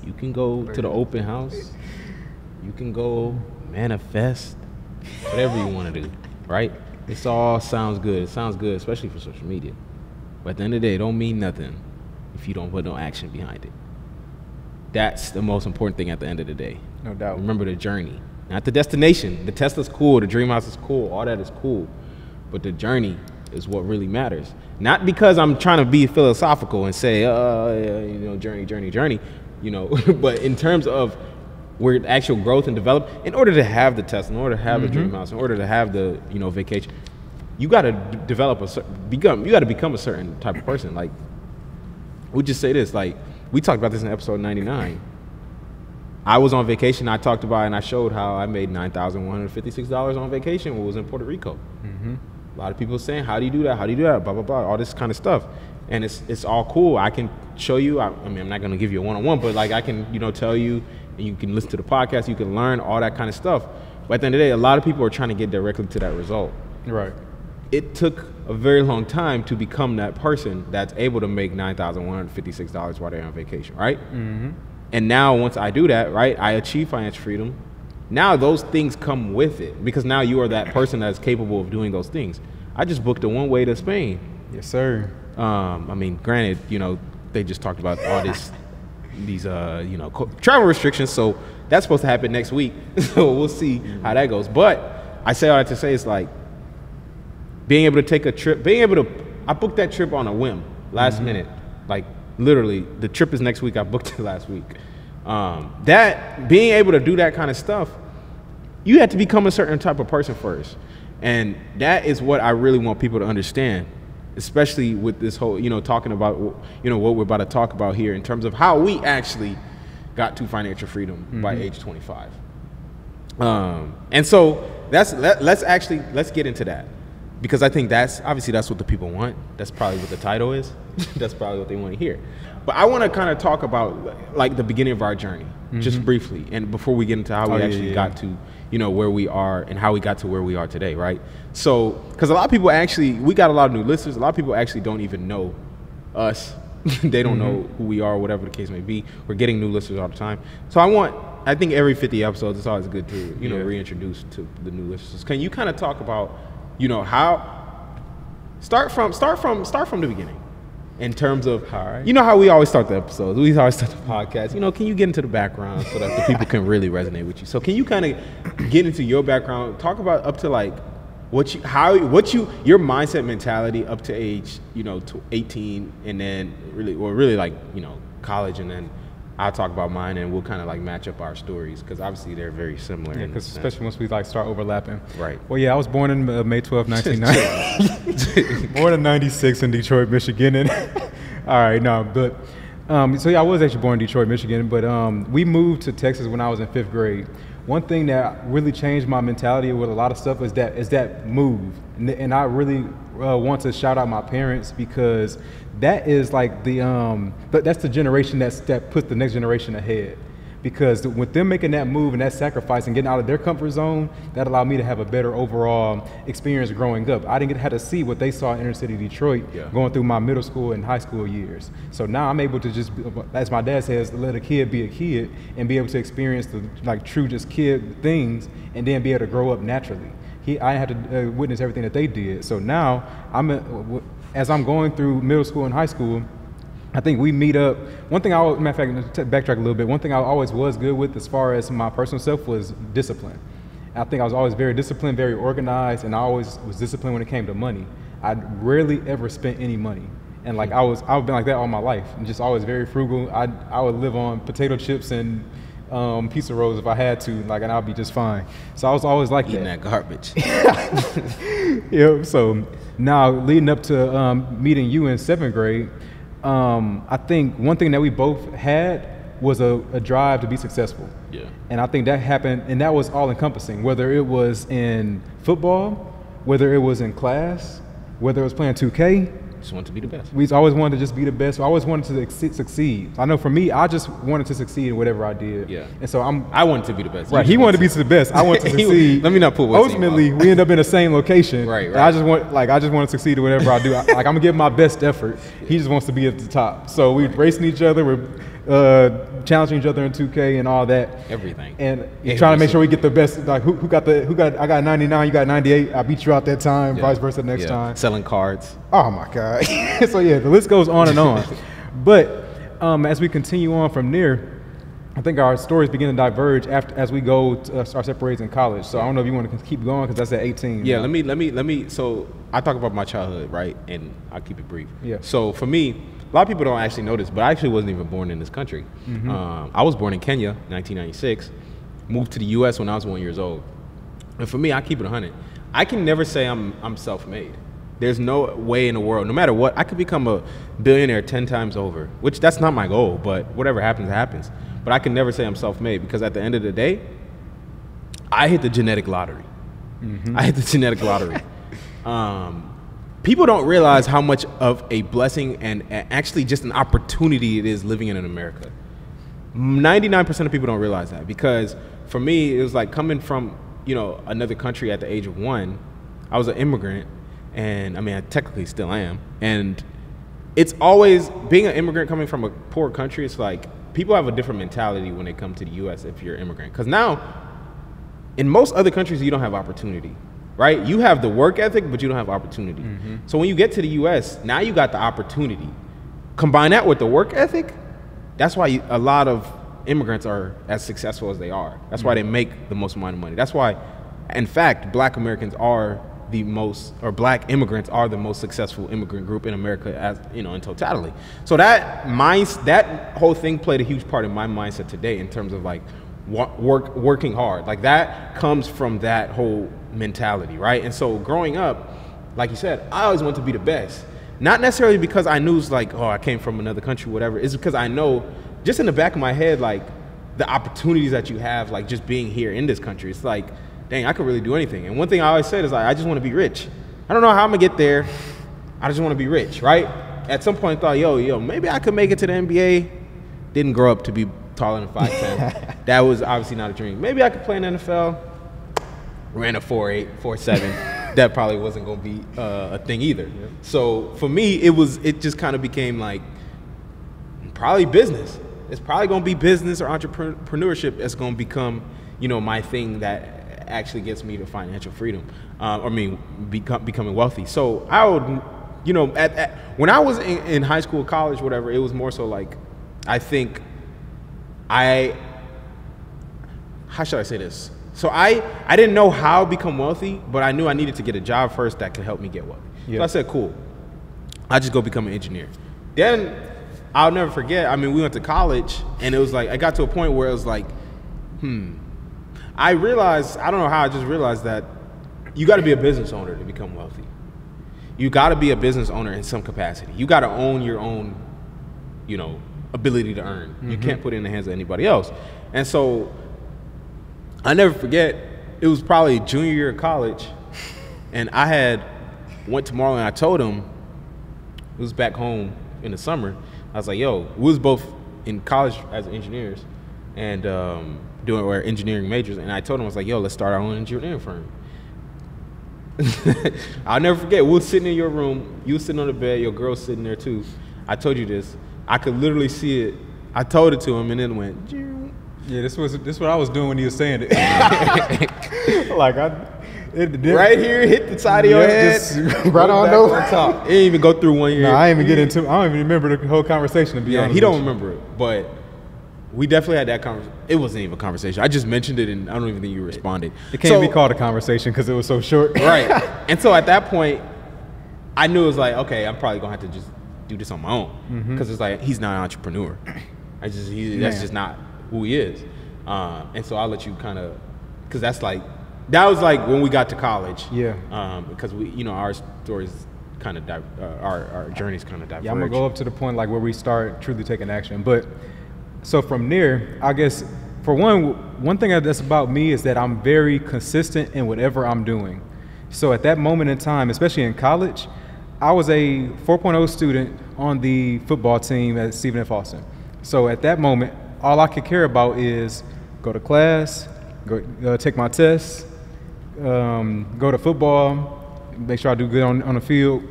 You can go to the open house. You can go manifest. Whatever you want to do, right? This all sounds good. It sounds good, especially for social media. But at the end of the day, it don't mean nothing if you don't put no action behind it. That's the most important thing at the end of the day. No doubt. Remember the journey, not the destination. The Tesla's cool. The dream house is cool. All that is cool. But the journey is what really matters. Not because I'm trying to be philosophical and say, journey, you know, but in terms of where actual growth and development, in order to have the Tesla, in order to have the dream house, in order to have the, vacation, you got to develop you got to become a certain type of person. Like, we'll just say this, like, we talked about this in episode 99. I was on vacation. I talked about it and I showed how I made $9,156 on vacation when I was in Puerto Rico. Mm-hmm. A lot of people saying, how do you do that? How do you do that? Blah, blah, blah, all this kind of stuff. And it's all cool. I can show you. I mean, I'm not going to give you a one-on-one, but like I can, tell you, and you can listen to the podcast. You can learn all that kind of stuff. But at the end of the day, a lot of people are trying to get directly to that result. Right. It took a very long time to become that person that's able to make $9,156 while they're on vacation, right? Mm-hmm. And now once I do that, right, I achieve financial freedom. Now those things come with it because now you are that person that's capable of doing those things. I just booked a one-way to Spain. Yes, sir. I mean, granted, they just talked about all these travel restrictions, so that's supposed to happen next week. So we'll see how that goes. But I say all that to say it's like being able to take a trip, I booked that trip on a whim, last minute. Like literally, the trip is next week. I booked it last week. That being able to do that kind of stuff, you have to become a certain type of person first. And that is what I really want people to understand, especially with this whole, talking about, what we're about to talk about here in terms of how we actually got to financial freedom by age 25. And so let's get into that, because I think that's what the people want. That's probably what the title is. That's probably what they want to hear. But I want to kind of talk about like the beginning of our journey, just briefly, and before we get into how we got to, where we are and how we got to where we are today, right? So, because a lot of people we got a lot of new listeners. A lot of people actually don't even know us. They don't know who we are, whatever the case may be. We're getting new listeners all the time. So I think every 50 episodes, it's always good to, reintroduce to the new listeners. Can you kind of talk about, Start from the beginning. In terms of, you know how we always start the episodes, we always start the podcast. You know, can you get into the background so that the people can really resonate with you? So can you kind of get into your background? Talk about up to like your mindset mentality up to age, to 18, and then really like college, and then I'll talk about mine, and we'll kind of like match up our stories because obviously they're very similar. Yeah, because especially once we like start overlapping. Right. Well, yeah, I was born in May 12, 1990. Born in '96 in Detroit, Michigan. And all right, no, but so yeah, I was actually born in Detroit, Michigan, but we moved to Texas when I was in 5th grade. One thing that really changed my mentality with a lot of stuff is that move, and I really want to shout out my parents because that is like that's the generation that puts the next generation ahead. Because with them making that move and that sacrifice and getting out of their comfort zone, that allowed me to have a better overall experience growing up. I didn't get to see what they saw in inner city Detroit going through my middle school and high school years. So now I'm able to just, as my dad says, let a kid be a kid and be able to experience the like true just kid things and then be able to grow up naturally. I had to witness everything that they did. So now as I'm going through middle school and high school, I think we meet up. One thing matter of fact, to backtrack a little bit, one thing I always was good with as far as my personal self was discipline. I think I was always very disciplined, very organized, and I always was disciplined when it came to money. I rarely ever spent any money. And like I've been like that all my life, and just always very frugal. I would live on potato chips and pizza rolls if I had to, and I'll be just fine. So I was always like eating that garbage. Yeah. So now leading up to meeting you in 7th grade, I think one thing that we both had was a drive to be successful. Yeah. And I think that happened, and that was all encompassing, whether it was in football, whether it was in class, whether it was playing 2K. Just wanted to be the best. We always wanted to just be the best. I always wanted to succeed. I know for me, I just wanted to succeed in whatever I did. Yeah. And so I wanted to be the best. Right. He wanted to be the best. I wanted to succeed. Let me not put ultimately, we end up in the same location. Right. And I just want to succeed in whatever I do. I'm gonna give my best effort. He just wants to be at the top. So we're racing each other. We're challenging each other in 2K and all that. Everything. And trying to make sure we get the best. Like who got I got 99. You got 98. I beat you out that time. Vice versa next time. Selling cards. Oh my God. So yeah, the list goes on and on. But as we continue on from there, I think our stories begin to diverge as we go to our separates in college. So I don't know if you want to keep going because that's at 18. Yeah, let me. So I talk about my childhood, right? And I'll keep it brief. Yeah. So for me, a lot of people don't actually know this, but I actually wasn't even born in this country. Mm-hmm. I was born in Kenya, 1996. Moved to the U.S. when I was 1 year old. And for me, I keep it 100. I can never say I'm self-made. There's no way in the world, no matter what, I could become a billionaire 10 times over, which that's not my goal, but whatever happens, happens. But I can never say I'm self-made because at the end of the day, I hit the genetic lottery. Mm-hmm. I hit the genetic lottery. People don't realize how much of a blessing and actually just an opportunity it is living in America. 99% of people don't realize that because for me, it was like coming from, another country at the age of 1. I was an immigrant. And I mean, I technically still am. And it's always, being an immigrant coming from a poor country, it's like people have a different mentality when they come to the U.S. if you're an immigrant. Because now, in most other countries, you don't have opportunity, right? You have the work ethic, but you don't have opportunity. Mm-hmm. So when you get to the U.S., now you got the opportunity. Combine that with the work ethic, that's why a lot of immigrants are as successful as they are. That's why they make the most amount of money. That's why, in fact, Black Americans are Black immigrants are the most successful immigrant group in America, as in totality. So that whole thing played a huge part in my mindset today in terms of like working hard. Like that comes from that whole mentality, right? And so growing up, like you said, I always wanted to be the best. Not necessarily because I knew it's like, I came from another country, whatever. It's because I know, just in the back of my head, like the opportunities that you have, like just being here in this country. It's like, dang, I could really do anything. And one thing I always said is like, I just want to be rich. I don't know how I'm gonna get there. I just want to be rich, right? At some point I thought, maybe I could make it to the NBA. Didn't grow up to be taller than 5'10". That was obviously not a dream. Maybe I could play in the NFL. Ran a 4'8", 4'7". That probably wasn't gonna be a thing either. Yeah. So for me, it just kind of became like, probably business. It's probably gonna be business or entrepreneurship that's gonna become, my thing that actually gets me to financial freedom, becoming wealthy. So I would you know, when I was in high school, college, whatever, it was more so like, I think how should I say this? So I didn't know how to become wealthy, but I knew I needed to get a job first that could help me get wealthy. Yeah. So I said, cool, I'll just go become an engineer. Then I'll never forget, I mean, we went to college, and it was like, I got to a point where it was like, I realized, I don't know how, I just realized that you got to be a business owner to become wealthy. You got to be a business owner in some capacity. You got to own your own, you know, ability to earn. Mm-hmm. You can't put it in the hands of anybody else. And so I never forget, it was probably junior year of college, and I went to Marlon, and I told him, it was back home in the summer, I was like, yo, we was both in college as engineers and doing our engineering majors, and I told him, I was like, yo, let's start our own engineering firm. I'll never forget, we were sitting in your room, you were sitting on the bed, your girl sitting there too. I told you this. I could literally see it. I told it to him, and then it went, yeah, this what I was doing when he was saying it. Like right here, hit the side of your head, right on over top. It didn't even go through 1 year. No, I didn't even I don't even remember the whole conversation, to be honest. He don't remember it, but we definitely had that conversation. It wasn't even a conversation. I just mentioned it, and I don't even think you responded. It can't be called a conversation because it was so short. Right. And so at that point, I knew it was like, okay, I'm probably going to have to just do this on my own, because it's like, he's not an entrepreneur. That's just not who he is. And so I'll let you kind of, because that was like when we got to college. Yeah. Because we, you know, our stories kind of, our journeys kind of diverge. Yeah, I'm going to go up to the point like where we start truly taking action. But so from there, I guess, for one thing that's about me is that I'm very consistent in whatever I'm doing. So at that moment in time, especially in college, I was a 4.0 student on the football team at Stephen F. Austin. So at that moment, all I could care about is go to class, go take my tests, go to football, make sure I do good on the field,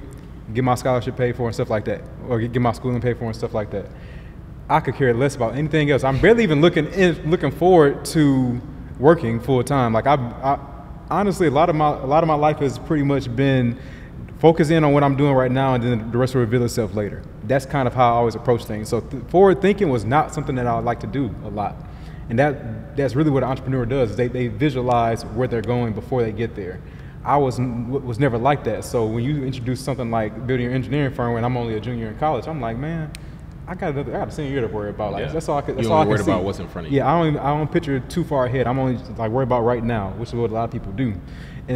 get my scholarship paid for and stuff like that, or get my schooling paid for and stuff like that. I could care less about anything else. I'm barely even looking forward to working full time. Like I honestly, a lot of my life has pretty much been focus in on what I'm doing right now, and then the rest will reveal itself later. That's kind of how I always approach things. So forward thinking was not something that I would like to do a lot. And that's really what an entrepreneur does, is they visualize where they're going before they get there. I was never like that. So when you introduce something like building your engineering firm when I'm only a junior in college, I'm like, man, I got a senior year to worry about. Like, that's all I could. That's all I can see. You're worried about what's in front of you. Yeah, I don't picture too far ahead. I'm only like worried about right now, which is what a lot of people do.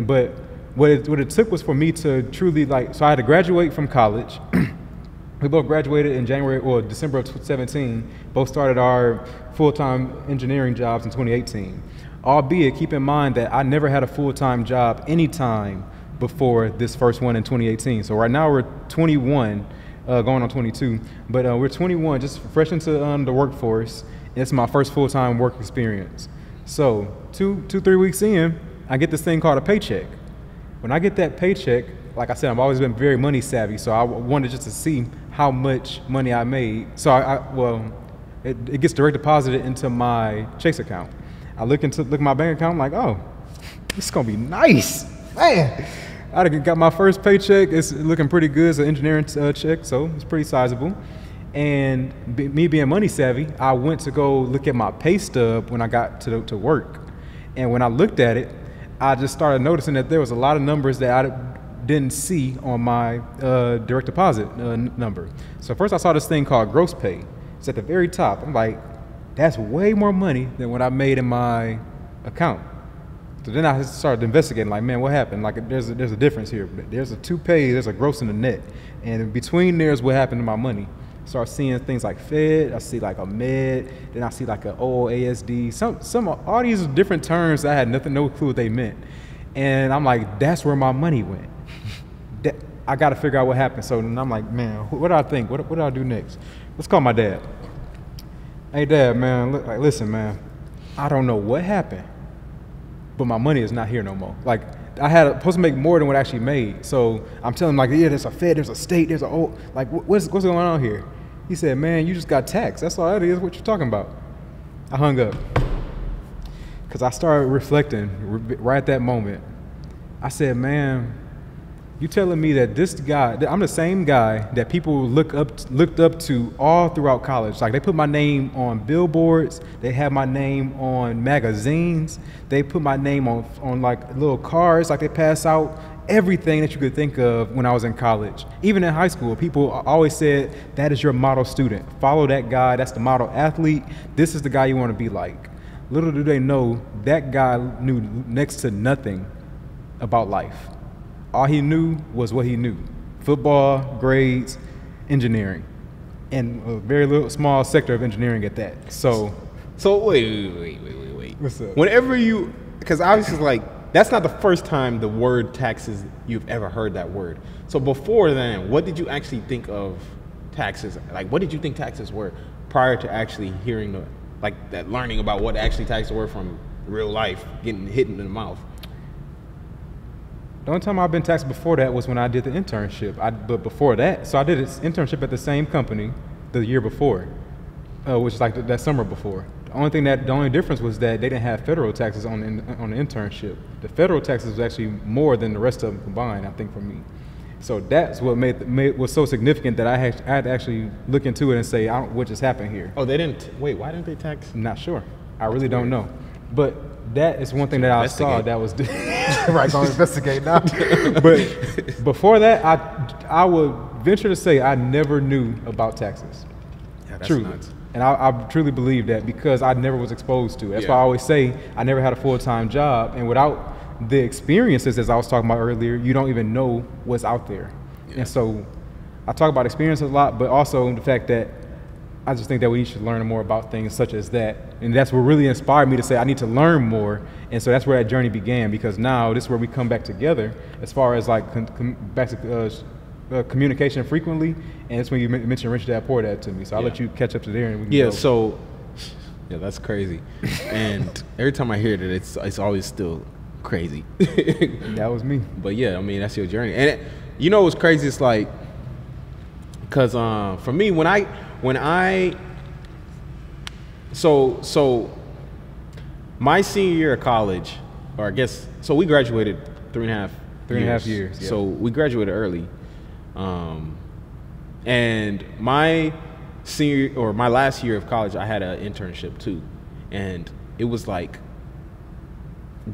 But what it took was for me to truly so I had to graduate from college. We both graduated in December of 2017. Both started our full-time engineering jobs in 2018. Albeit, keep in mind that I never had a full-time job anytime before this first one in 2018. So right now we're 21, going on 22. But we're 21, just fresh into the workforce. And it's my first full-time work experience. So 3 weeks in, I get this thing called a paycheck. When I get that paycheck, like I said, I've always been very money savvy, so I wanted just to see how much money I made. So it gets direct deposited into my Chase account. I look at my bank account, I'm like, oh, this is gonna be nice, man. I got my first paycheck. It's looking pretty good. It's an engineering check, so it's pretty sizable. And me being money savvy, I went to go look at my pay stub when I got to work. And when I looked at it, I just started noticing that there was a lot of numbers that I didn't see on my direct deposit number. So first I saw this thing called gross pay. It's at the very top. I'm like, that's way more money than what I made in my account. So then I started investigating, like, man, what happened? Like, there's a difference here. There's a two pay, there's a gross and a net. And in between there's what happened to my money. Start seeing things like Fed, I see like a Med, then I see like a OASD, all these different terms I had no clue what they meant. And I'm like, that's where my money went. I got to figure out what happened. So then I'm like, man, what do I think? What do I do next? Let's call my dad. Hey, Dad, man, listen, man, I don't know what happened, but my money is not here no more. Like, I had supposed to make more than what I actually made. So I'm telling him, like, yeah, there's a Fed, there's a state, there's what's going on here? He said, man, you just got taxed. That's all that is, what you're talking about. I hung up. Because I started reflecting right at that moment. I said, man, You telling me that this guy, I'm the same guy that people looked up to all throughout college. Like, they put my name on billboards, they have my name on magazines, they put my name on like little cards, like they pass out everything that you could think of when I was in college. Even in high school, people always said, that is your model student. Follow that guy, that's the model athlete. This is the guy you want to be like. Little do they know, that guy knew next to nothing about life. All he knew was what he knew: football, grades, engineering, and a very little small sector of engineering at that. So wait. What's up? Whenever because obviously, like, that's not the first time the word taxes you've ever heard that word. So before then, what did you actually think of taxes? Like, what did you think taxes were prior to actually hearing learning about what actually taxes were from real life, getting hit in the mouth? The only time I've been taxed before that was when I did the internship. But before that, so I did an internship at the same company the year before, which is like that summer before. The only difference was that they didn't have federal taxes on the internship. The federal taxes was actually more than the rest of them combined, I think, for me. So that's what was so significant that I had to actually look into it and say, what just happened here? Oh, they didn't. Wait, why didn't they tax? I'm not sure. I really don't know. But that is one thing that I saw that was right, gonna investigate now. But before that, I would venture to say I never knew about taxes. Yeah, that's truly. nuts. And I truly believe that because I never was exposed to it. That's why I always say I never had a full-time job, and without the experiences, as I was talking about earlier, you don't even know what's out there. Yeah. And so I talk about experience a lot, but also the fact that I just think that we should learn more about things such as that. And that's what really inspired me to say I need to learn more. And so that's where that journey began, because now this is where we come back together as far as like back to communication frequently. And it's when you mentioned Rich Dad Poor Dad to me. So I'll let you catch up to there. And we can go. So that's crazy. And every time I hear it, it's always still crazy. That was me. But yeah, I mean, that's your journey. And what's crazy? It's like, because for me, so my senior year of college, or I guess, so we graduated three and a half years. Yeah. So we graduated early. And my last year of college, I had an internship too. And it was like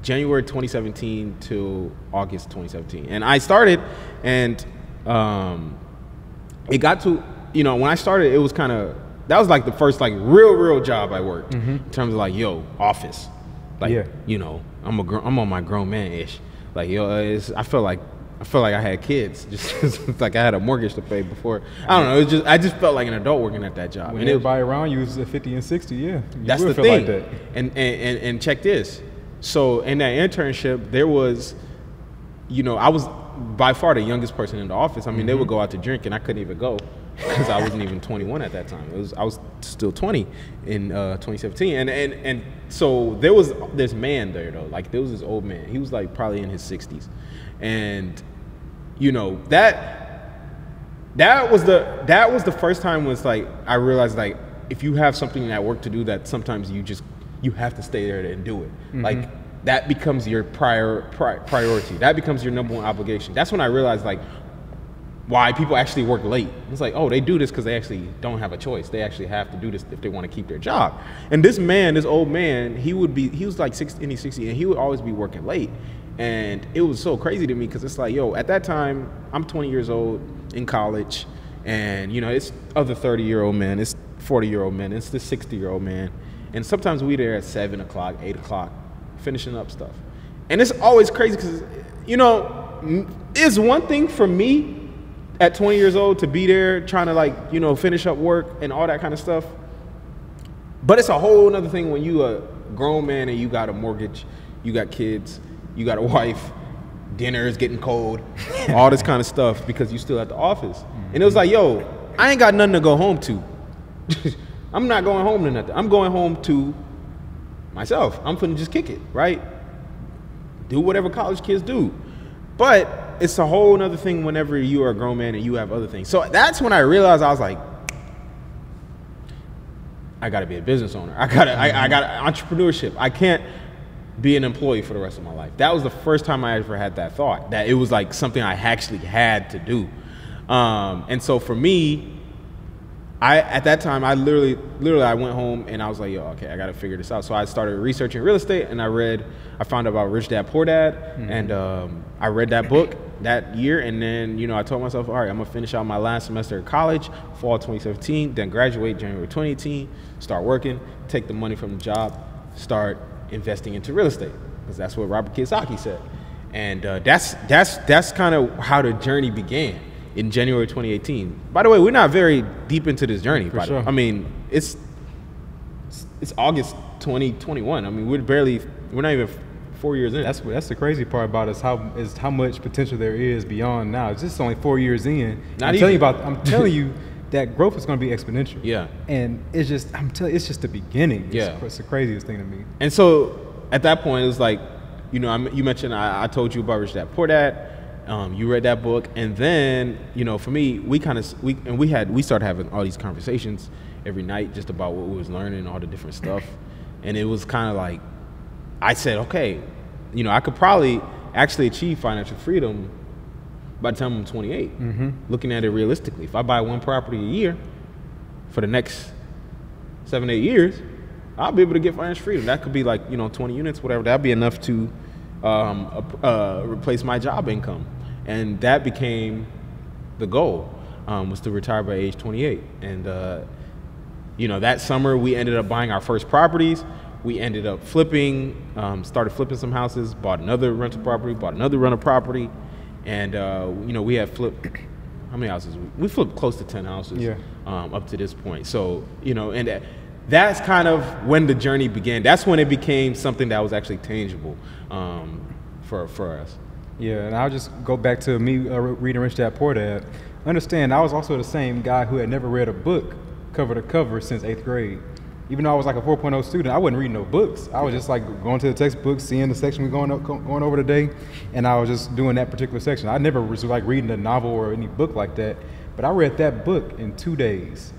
January 2017 to August 2017. And I started, and it got to, when I started, it was that was like the first like real job I worked in terms of like, office. Like, I'm on my grown man-ish. Like, I felt like I had kids, just like I had a mortgage to pay before. I don't know. I just felt like an adult working at that job. When everybody around you was 50 and 60, yeah. That's the thing. Like that. And check this. So in that internship, there was, I was by far the youngest person in the office. I mean, they would go out to drink, and I couldn't even go because I wasn't even 21 at that time. I was still 20 in 2017, and so there was this man there though. Like, there was this old man. He was like probably in his 60s, and that was the first time was like I realized, like, if you have something at work to do, that sometimes you have to stay there and do it. Like, that becomes your priority. That becomes your number one obligation. That's when I realized, like, why people actually work late. It's like, oh, they do this because they actually don't have a choice. They actually have to do this if they want to keep their job. And this old man, he was like 60, and he would always be working late. And it was so crazy to me because it's like, at that time, I'm 20 years old in college, and it's other 30-year-old men, it's 40-year-old men, it's the 60-year-old man. And sometimes we there at 7 o'clock, 8 o'clock, finishing up stuff. And it's always crazy because, it's one thing for me at 20 years old to be there trying to, like, finish up work and all that kind of stuff. But it's a whole other thing when you a grown man and you got a mortgage, you got kids, you got a wife, dinner is getting cold, all this kind of stuff because you still at the office. And it was like, I ain't got nothing to go home to. I'm not going home to nothing. I'm going home to myself. I'm finna just kick it, right? Do whatever college kids do. But it's a whole other thing whenever you are a grown man and you have other things. So that's when I realized, I was like, I gotta be a business owner. I got entrepreneurship. I can't be an employee for the rest of my life. That was the first time I ever had that thought, that it was like something I actually had to do. And so for me, at that time, I literally I went home and I was like, yo, okay, I got to figure this out. So I started researching real estate, and I found out about Rich Dad Poor Dad, and I read that book that year, and then, you know, I told myself, all right, I'm gonna finish out my last semester of college, fall 2017, then graduate January 2018, start working, take the money from the job, start investing into real estate, because that's what Robert Kiyosaki said. And that's kind of how the journey began in January 2018. By the way, we're not very deep into this journey. For sure. I mean, it's August 2021. I mean, we're not even 4 years in. That's the crazy part about it, is how much potential there is beyond now. It's just only 4 years in. I'm telling you that growth is going to be exponential. Yeah. And it's just, it's just the beginning. Yeah. It's the craziest thing to me. And so at that point, it was like, you know, you mentioned I told you about Rich Dad Poor Dad. You read that book, and then, you know, for me, we started having all these conversations every night just about what we was learning, all the different stuff, and it was kind of like, I said, okay, you know, I could probably actually achieve financial freedom by the time I'm 28. Looking at it realistically, if I buy one property a year for the next 7-8 years, I'll be able to get financial freedom. That could be like, you know, 20 units, whatever. That'd be enough to replace my job income. And that became the goal, was to retire by age 28. And, you know, that summer we ended up buying our first properties. We ended up flipping, started flipping some houses, bought another rental property, bought another rental property. And, you know, we had flipped, how many houses? We flipped close to 10 houses up to this point. So, you know, and that's kind of when the journey began. That's when it became something that was actually tangible for us. Yeah, and I'll just go back to me reading Rich Dad Poor Dad. Understand, I was also the same guy who had never read a book cover to cover since 8th grade. Even though I was like a 4.0 student, I wasn't reading no books. I was just like going to the textbook, seeing the section we're going over today, and I was just doing that particular section. I never was like reading a novel or any book like that, but I read that book in 2 days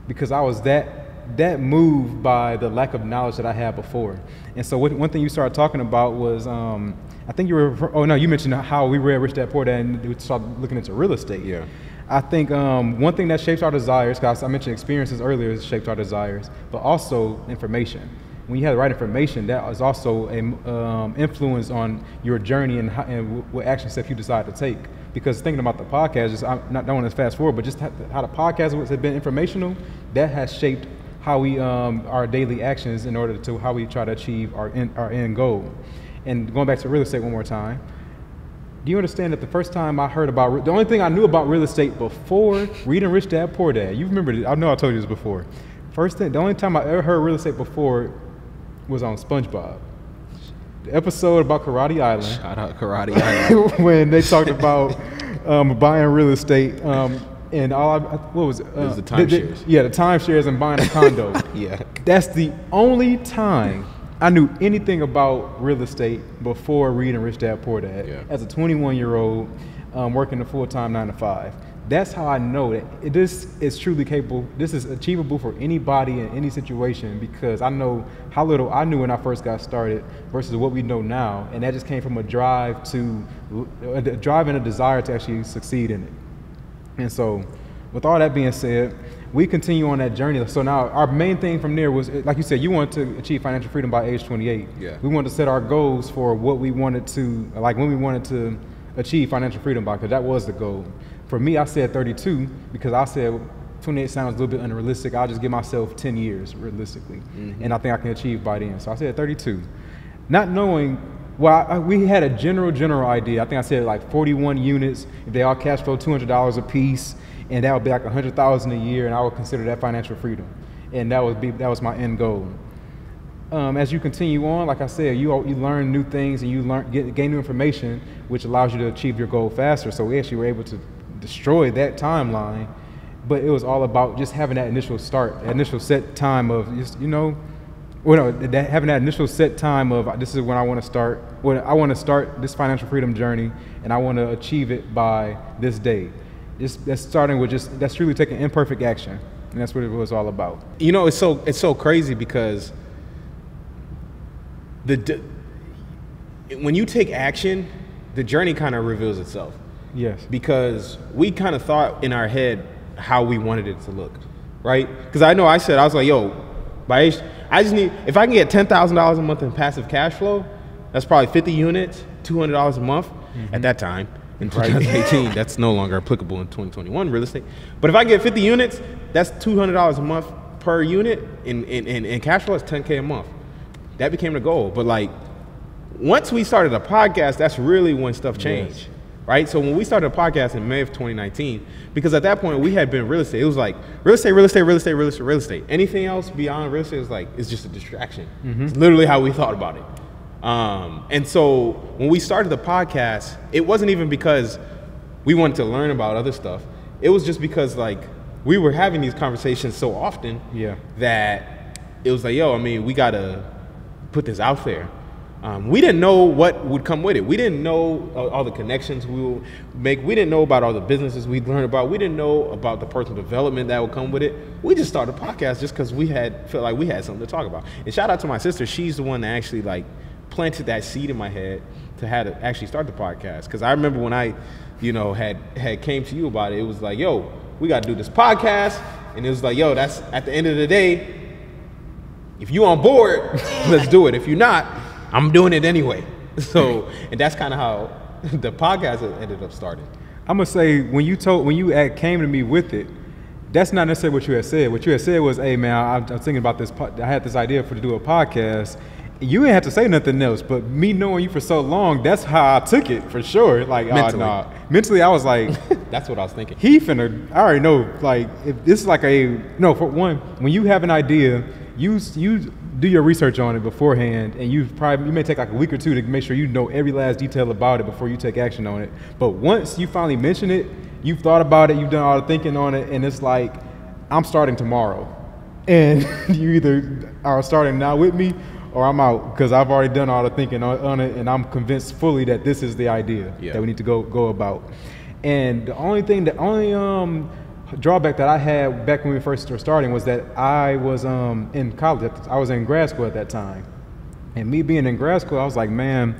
because I was that moved by the lack of knowledge that I had before. And so one thing you started talking about was, I think you mentioned how we read Rich Dad Poor Dad and we started looking into real estate. Yeah. I think one thing that shapes our desires, because I mentioned experiences earlier, shapes our desires, but also information. When you have the right information, that is also an influence on your journey and what action steps you decide to take. Because thinking about the podcast, I don't want to fast forward, but just how the podcast has been informational, that has shaped how we our daily actions in order to how we try to achieve our end goal. And going back to real estate one more time, do you understand that the first time I heard about, the only thing I knew about real estate before reading Rich Dad Poor Dad, you remember this, I know I told you this before. The only time I ever heard real estate before was on SpongeBob. The episode about Karate Island. Shout out Karate Island. When they talked about buying real estate, and what was it? It was the timeshares. The timeshares and buying a condo. Yeah. That's the only time I knew anything about real estate before reading Rich Dad Poor Dad. Yeah. As a 21-year-old working a full-time 9 to 5. That's how I know that this is truly capable. This is achievable for anybody in any situation, because I know how little I knew when I first got started versus what we know now, and that just came from a drive and a desire to actually succeed in it. And so, with all that being said, we continue on that journey. So now our main thing from there was, like you said, you wanted to achieve financial freedom by age 28. Yeah. We wanted to set our goals for what we wanted to, like when we wanted to achieve financial freedom by, because that was the goal. For me, I said 32 because I said 28 sounds a little bit unrealistic. I'll just give myself 10 years realistically. And I think I can achieve by then. So I said 32. Not knowing, we had a general idea. I think I said like 41 units. If they all cash flow $200 a piece, and that would be like $100,000 a year, and I would consider that financial freedom. And that was my end goal. As you continue on, like I said, you learn new things and you gain new information, which allows you to achieve your goal faster. So we actually were able to destroy that timeline, but it was all about just having that initial set time of just, having that initial set time of this is when I want to start. When I want to start this financial freedom journey, and I want to achieve it by this day. That's truly taking imperfect action, and that's what it was all about. You know, it's so crazy because when you take action, the journey kind of reveals itself. Yes. Because we kind of thought in our head how we wanted it to look, right? Because I was like, yo, by age, I just need, if I can get $10,000 a month in passive cash flow, that's probably 50 units, $200 a month at that time. In 2018, that's no longer applicable in 2021 real estate. But if I get 50 units, that's $200 a month per unit in cash flow. It's $10K a month. That became the goal. But like, once we started a podcast, that's really when stuff changed. Yes. Right? So when we started a podcast in May of 2019, because at that point we had been real estate. It was like real estate. Anything else beyond real estate is like, it's just a distraction. It's literally how we thought about it. And so when we started the podcast, it wasn't even because we wanted to learn about other stuff. It was just because like we were having these conversations so often that it was like, yo, I mean, we gotta put this out there. We didn't know what would come with it. We didn't know all the connections we would make. We didn't know about all the businesses we'd learn about. We didn't know about the personal development that would come with it. We just started a podcast just because we felt like we had something to talk about. And shout out to my sister. She's the one that actually like planted that seed in my head to actually start the podcast. Because I remember when I, had came to you about it, it was like, yo, we got to do this podcast. And it was like, yo, that's at the end of the day, if you on board, let's do it. If you're not, I'm doing it anyway. So, and that's kind of how the podcast ended up starting. I'm gonna say when you came to me with it, that's not necessarily what you had said. What you had said was, "Hey man, I'm thinking about this. I had this idea to do a podcast." You didn't have to say nothing else, but me knowing you for so long, that's how I took it for sure. Like mentally, I was like, that's what I was thinking. I already know. Like, if this is like for one, when you have an idea, you do your research on it beforehand, and you may take like a week or two to make sure you know every last detail about it before you take action on it. But once you finally mention it, you've thought about it, you've done all the thinking on it, and it's like, I'm starting tomorrow. And you either are starting now with me, or I'm out, because I've already done all the thinking on it, and I'm convinced fully that this is the idea that we need to go about. And the only drawback that I had back when we first were starting was that I was in college. I was in grad school at that time. And me being in grad school, I was like, man,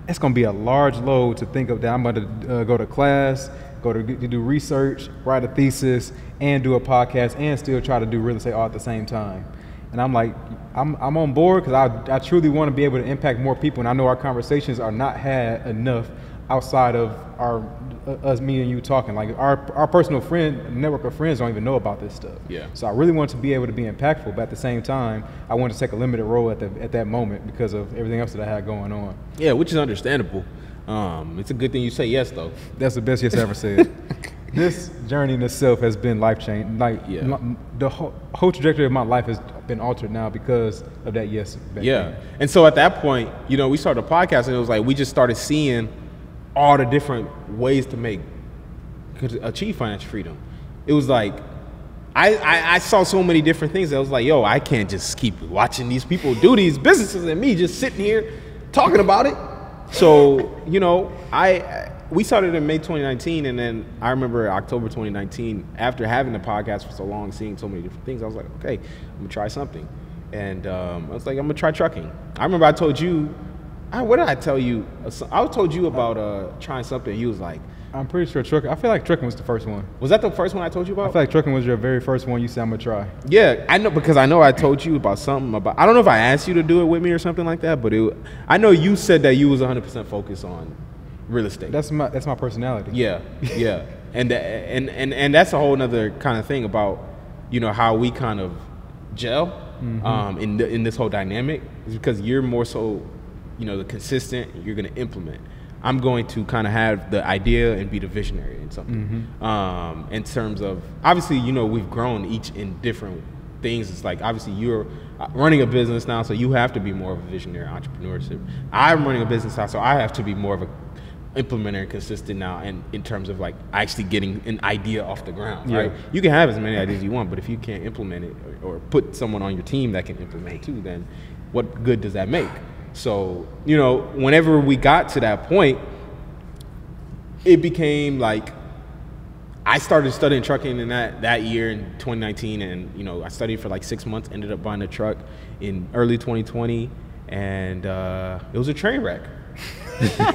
it's going to be a large load to think of that I'm going to go to class, go to do research, write a thesis, and do a podcast, and still try to do real estate all at the same time. And I'm like, I'm on board because I truly want to be able to impact more people. And I know our conversations are not had enough outside of us, me and you talking. Like our personal network of friends don't even know about this stuff. Yeah. So I really want to be able to be impactful, but at the same time, I want to take a limited role at that moment because of everything else that I had going on. Yeah, which is understandable. It's a good thing you say yes, though. That's the best yes I ever said. This journey in itself has been life-changing. The whole trajectory of my life has been altered now because of that yes. Yeah. And so at that point, we started a podcast, and it was like we just started seeing all the different ways to achieve financial freedom. It was like, I saw so many different things that I was like, yo, I can't just keep watching these people do these businesses and me just sitting here talking about it. So, we started in May 2019, and then I remember October 2019, after having the podcast for so long, seeing so many different things, I was like, okay, I'm gonna try something. And I was like, I'm gonna try trucking. I remember I told you, what did I tell you? I told you about trying something. You was like, I'm pretty sure trucking. I feel like trucking was the first one. Was that the first one I told you about? I feel like trucking was your very first one. You said I'm gonna try. Yeah, I know, because I know I told you about something about. I don't know if I asked you to do it with me or something like that, but I know you said that you was 100% focused on real estate. That's my personality. Yeah, yeah, and that's a whole nother kind of thing about how we kind of gel in this whole dynamic, is because you're more so the consistent, you're going to implement. I'm going to kind of have the idea and be the visionary in something. In terms of, obviously, we've grown each in different things. It's like, obviously, you're running a business now, so you have to be more of a visionary entrepreneurship. I'm running a business now, so I have to be more of a implementer and consistent now, and in terms of like actually getting an idea off the ground, right? You can have as many ideas you want, but if you can't implement it or put someone on your team that can implement it too, then what good does that make? So, whenever we got to that point, it became like, I started studying trucking in that year in 2019, and I studied for like 6 months, ended up buying a truck in early 2020, and it was a train wreck.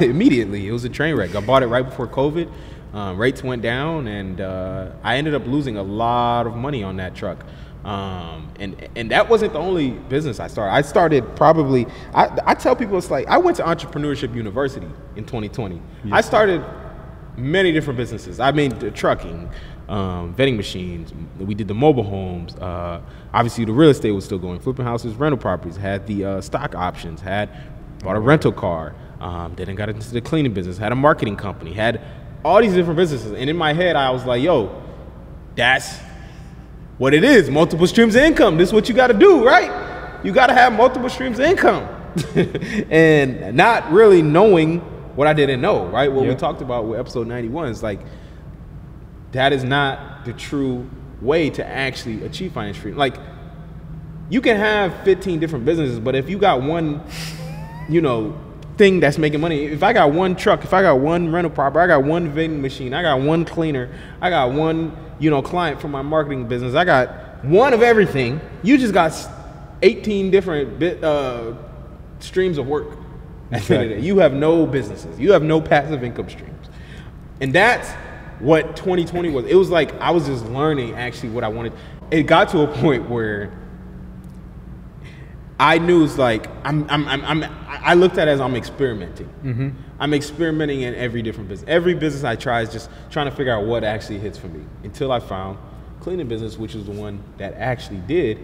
Immediately. It was a train wreck. I bought it right before COVID. Rates went down, and I ended up losing a lot of money on that truck. And that wasn't the only business I started. I started probably, I tell people it's like, I went to Entrepreneurship University in 2020. Yeah. I started many different businesses. I mean, trucking, vending machines. We did the mobile homes. Obviously, the real estate was still going. Flipping houses, rental properties, had the stock options, bought a rental car, then got into the cleaning business, had a marketing company, had all these different businesses. And in my head, I was like, yo, that's what it is. Multiple streams of income. This is what you got to do, right? You got to have multiple streams of income. And not really knowing what I didn't know, right? What we talked about with episode 91 is like, that is not the true way to actually achieve financial freedom. Like, you can have 15 different businesses, but if you got one, thing that's making money. If I got one truck, if I got one rental property, I got one vending machine, I got one cleaner, I got one, client for my marketing business, I got one of everything. You just got 18 different streams of work. Exactly. You have no businesses. You have no passive income streams. And that's what 2020 was. It was like I was just learning actually what I wanted. It got to a point where I knew it's like I looked at it as I'm experimenting. Mm-hmm. I'm experimenting in every different business. Every business I try is just trying to figure out what actually hits for me. Until I found cleaning business, which was the one that actually did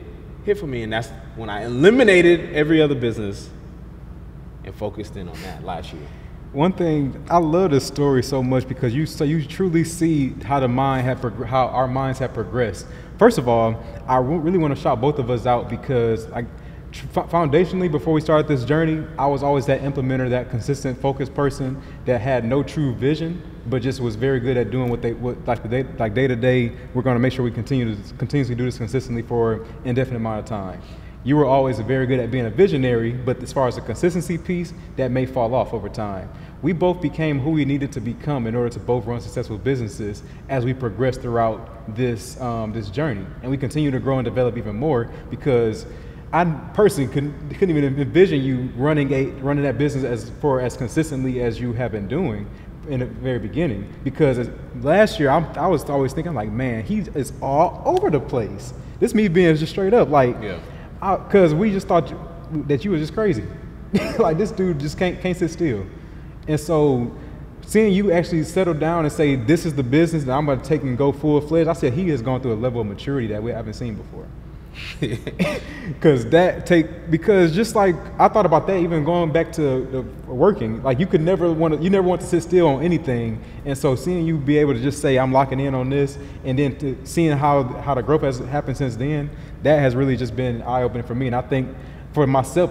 hit for me, and that's when I eliminated every other business and focused in on that last year. One thing, I love this story so much because you truly see how how our minds have progressed. First of all, I really want to shout both of us out because foundationally, before we started this journey, I was always that implementer, that consistent, focused person that had no true vision, but just was very good at doing like day to day. We're going to make sure we continuously do this consistently for an indefinite amount of time. You were always very good at being a visionary, but as far as the consistency piece, that may fall off over time. We both became who we needed to become in order to both run successful businesses as we progressed throughout this journey, and we continue to grow and develop even more because I personally couldn't even envision you running that business as consistently as you have been doing in the very beginning. Because last year I was always thinking like, man, he is all over the place. This me being just straight up like, because we just thought that you was just crazy. Like this dude just can't sit still. And so seeing you actually settle down and say, this is the business that I'm going to take and go full-fledged, I said he has gone through a level of maturity that we haven't seen before. Because just like I thought about that, even going back to the working, like you never want to sit still on anything. And so seeing you be able to just say I'm locking in on this, and then seeing how the growth has happened since then, that has really just been eye-opening for me. And I think for myself,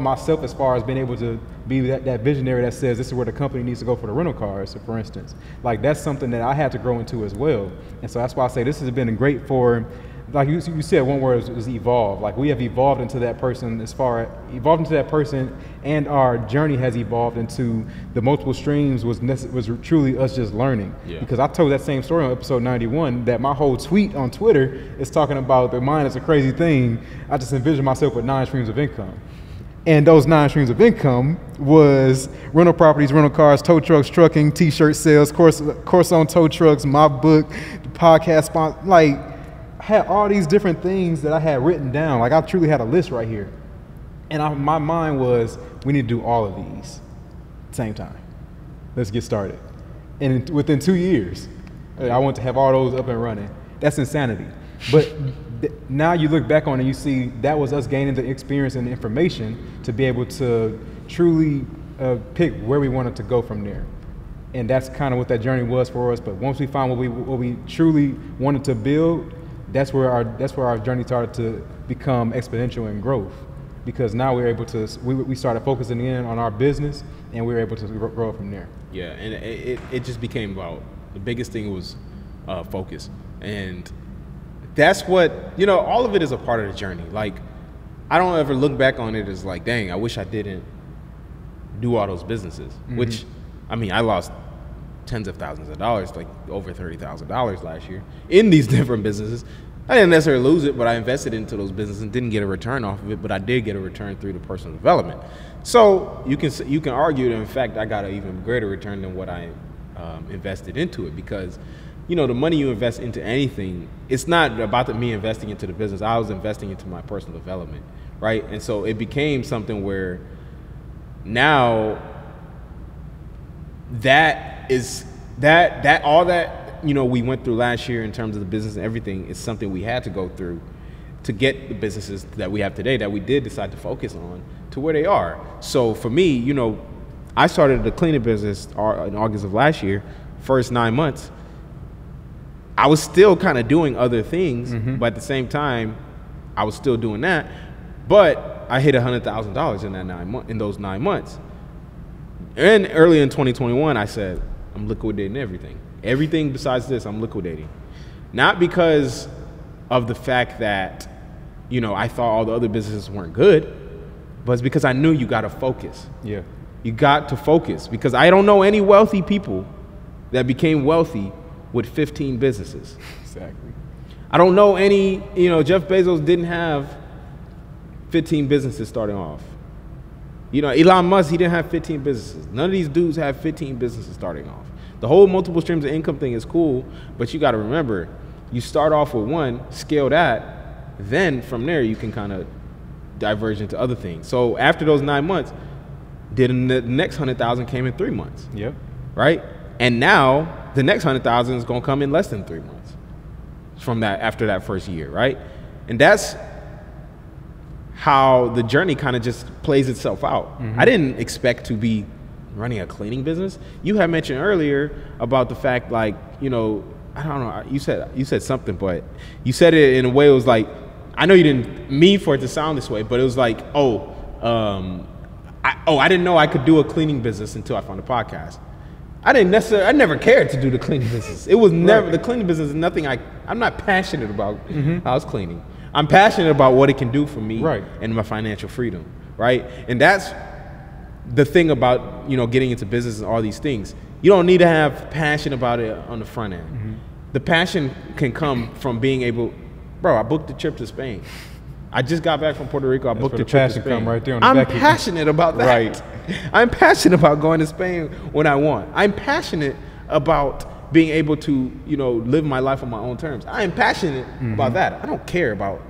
myself as far as being able to be that visionary that says this is where the company needs to go for the rental cars, for instance. Like that's something that I had to grow into as well. And so that's why I say this has been great for, like you said, one word was evolve. Like we have evolved into that person and our journey has evolved into the multiple streams was truly us just learning. Yeah. Because I told that same story on episode 91 that my whole tweet on Twitter is talking about the mind is a crazy thing. I just envisioned myself with 9 streams of income. And those 9 streams of income was rental properties, rental cars, tow trucks, trucking, t-shirt sales, course on tow trucks, my book, the podcast sponsor, like I had all these different things that I had written down. Like I truly had a list right here. And my mind was, we need to do all of these at the same time. Let's get started. And within 2 years, I want to have all those up and running. That's insanity. But now you look back on it and you see that was us gaining the experience and the information to be able to truly pick where we wanted to go from there. And that's kind of what that journey was for us. But once we found what we truly wanted to build, that's where our journey started to become exponential in growth. Because now we're able to, we started focusing in on our business and we were able to grow from there. Yeah, and it just became about, the biggest thing was focus. And that's what, all of it is a part of the journey. Like, I don't ever look back on it as like, dang, I wish I didn't do all those businesses, which, I lost tens of thousands of dollars, like over $30,000 last year in these different businesses. I didn't necessarily lose it, but I invested into those businesses and didn't get a return off of it, but I did get a return through the personal development. So you can argue that, in fact, I got an even greater return than what I invested into it, because, you know, the money you invest into anything, it's not about me investing into the business. I was investing into my personal development, right? And so it became something where now that all that, you know, we went through last year in terms of the business and everything is something we had to go through to get the businesses that we have today, that we did decide to focus on, to where they are. So for me, you know, I started the cleaning business in August of last year. First 9 months, I was still kind of doing other things, but at the same time, I was still doing that. But I hit $100,000 in those 9 months. And early in 2021, I said, I'm liquidating everything. Everything besides this, I'm liquidating. Not because of the fact that, you know, I thought all the other businesses weren't good, but it's because I knew you got to focus. Yeah. You got to focus, because I don't know any wealthy people that became wealthy with 15 businesses. Exactly. I don't know any, you know, Jeff Bezos didn't have 15 businesses starting off. You know, Elon Musk, he didn't have 15 businesses. None of these dudes have 15 businesses starting off. The whole multiple streams of income thing is cool, but you got to remember, you start off with one, scale that, then from there you can kind of diverge into other things. So after those 9 months, the next 100,000 came in 3 months. Yep. Right? And now the next 100,000 is going to come in less than 3 months from that, after that first year, right? And that's how the journey kind of just plays itself out. I didn't expect to be running a cleaning business. You had mentioned earlier about the fact, like, you know, I don't know, you said something, but you said it in a way, it was like, I know you didn't mean for it to sound this way, but it was like, I didn't know I could do a cleaning business until I found a podcast. I never cared to do the cleaning business. It was never, the cleaning business is nothing I'm not passionate about house cleaning. I'm passionate about what it can do for me and my financial freedom, right? And that's the thing about, you know, getting into business and all these things. You don't need to have passion about it on the front end. The passion can come from being able, bro, I booked a trip to Spain. I just got back from Puerto Rico. I booked a trip to Spain. Come right there on the I'm back passionate about that. Right. I'm passionate about going to Spain when I want. I'm passionate about being able to, you know, live my life on my own terms. I am passionate about that. I don't care about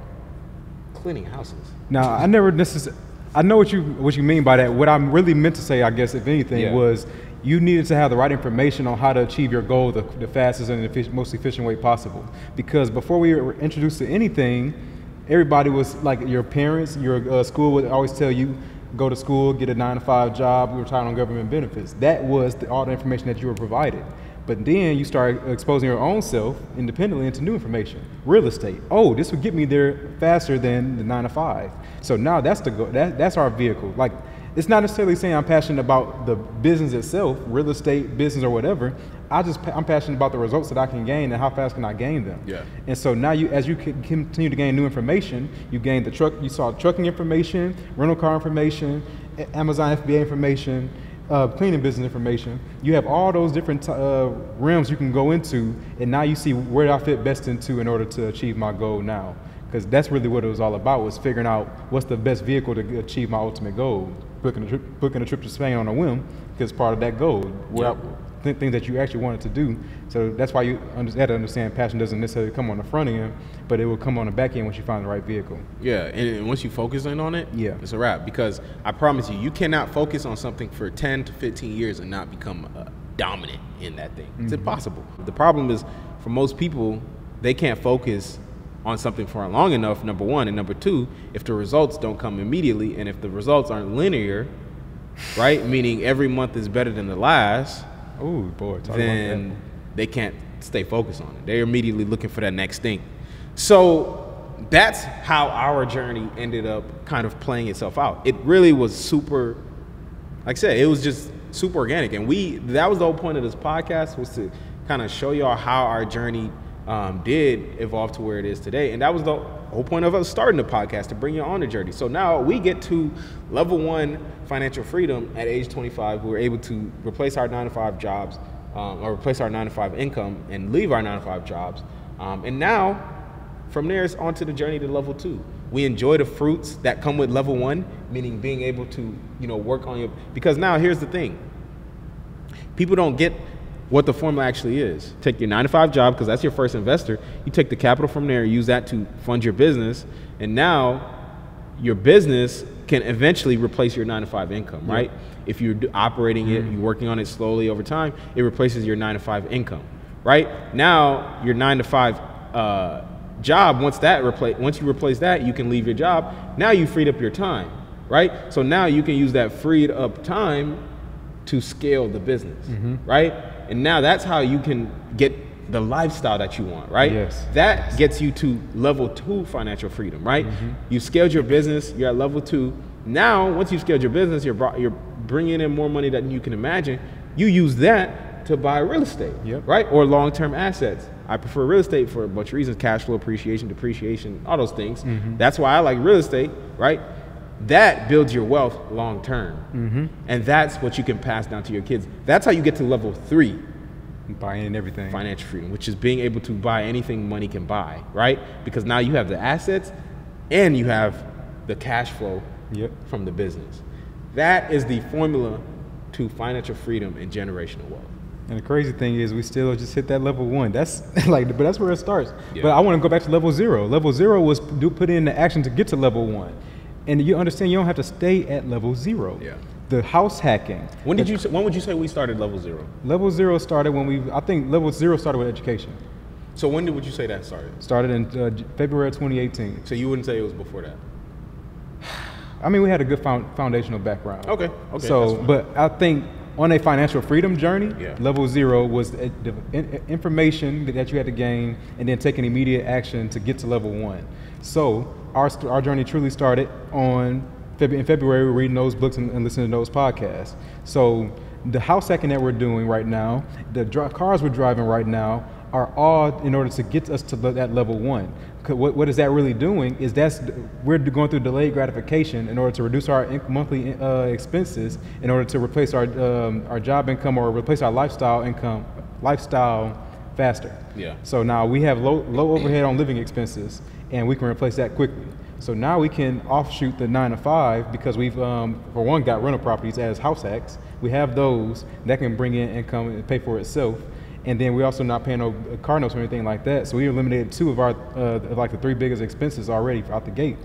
cleaning houses. Now, I never necessarily, I know what you mean by that. What I really meant to say, I guess, if anything, was you needed to have the right information on how to achieve your goal the fastest and the most efficient way possible. Because before we were introduced to anything, everybody was like, your parents, your school would always tell you, go to school, get a 9-to-5 job, retire on government benefits. That was all the information that you were provided. But then you start exposing your own self independently into new information. Real estate. Oh, this would get me there faster than the 9-to-5. So now that's the goal. That's our vehicle. Like, it's not necessarily saying I'm passionate about the business itself, real estate, business, or whatever. I'm passionate about the results that I can gain and how fast can I gain them. Yeah. And so now as you continue to gain new information, you gain you saw trucking information, rental car information, Amazon FBA information, cleaning business information. You have all those different realms you can go into, and now you see where I fit best into in order to achieve my goal now. Because that's really what it was all about, was figuring out what's the best vehicle to achieve my ultimate goal. Booking a trip to Spain on a whim, because part of that goal. Things that you actually wanted to do. So that's why you had to understand passion doesn't necessarily come on the front end, but it will come on the back end once you find the right vehicle. Yeah, and once you focus in on it, it's a wrap. Because I promise you, you cannot focus on something for 10 to 15 years and not become dominant in that thing. It's impossible. The problem is, for most people, they can't focus on something for long enough, number one. And number two, if the results don't come immediately, and if the results aren't linear, right, meaning every month is better than the last, then they can't stay focused on it. They're immediately looking for that next thing. So that's how our journey ended up kind of playing itself out. It really was super, like I said, it was just super organic. And that was the whole point of this podcast, was to kind of show y'all how our journey did evolve to where it is today. And that was the whole point of us starting the podcast, to bring you on the journey. So now we get to level 1 financial freedom at age 25. We were able to replace our 9-to-5 jobs, or replace our 9-to-5 income and leave our 9-to-5 jobs. And now From there, it's on to the journey to level 2. We enjoy the fruits that come with level 1, meaning being able to, work on your, because now here's the thing. People don't get what the formula actually is. Take your 9-to-5 job, because that's your first investor. You take the capital from there, use that to fund your business, and now your business can eventually replace your 9-to-5 income, right? If you're operating it, you're working on it slowly over time, it replaces your 9-to-5 income, right? Now your 9-to-5 job, once you replace that, you can leave your job. Now you freed up your time, right? So now you can use that freed up time to scale the business, right? And now that's how you can get the lifestyle that you want, right? Yes. That gets you to level 2 financial freedom, right? You scaled your business, you're at level 2. Now, once you've scaled your business, you're bringing in more money than you can imagine. You use that to buy real estate, right? Or long-term assets. I prefer real estate for a bunch of reasons: cash flow, appreciation, depreciation, all those things. That's why I like real estate, right? That builds your wealth long-term. And that's what you can pass down to your kids. That's how you get to level 3. Buying everything. Financial freedom, which is being able to buy anything money can buy, right? Because now you have the assets and you have the cash flow from the business. That is the formula to financial freedom and generational wealth. And the crazy thing is, we still just hit that level 1. That's but that's where it starts. But I want to go back to level 0. Level 0 was put in the action to get to level 1. And you understand, you don't have to stay at level 0. The house hacking. When would you say we started level 0? Level 0 started when I think level 0 started with education. So when would you say that started? Started in February of 2018. So you wouldn't say it was before that? I mean, we had a good foundational background. Okay. So, but I think on a financial freedom journey, level 0 was the information that you had to gain and then taking immediate action to get to level 1. So our journey truly started in February. We're reading those books and listening to those podcasts. So the house hacking that we're doing right now, the cars we're driving right now, are all in order to get us to that level 1. What is that really doing is we're going through delayed gratification in order to reduce our monthly expenses, in order to replace our job income or replace our lifestyle faster. So now we have low overhead on living expenses, and we can replace that quickly. So now we can offshoot the 9-to-5 because we've, for one, got rental properties as house hacks. We have those that can bring in income and pay for itself. And then we're also not paying no car notes or anything like that. So we eliminated 2 of our, like the 3 biggest expenses already out the gate.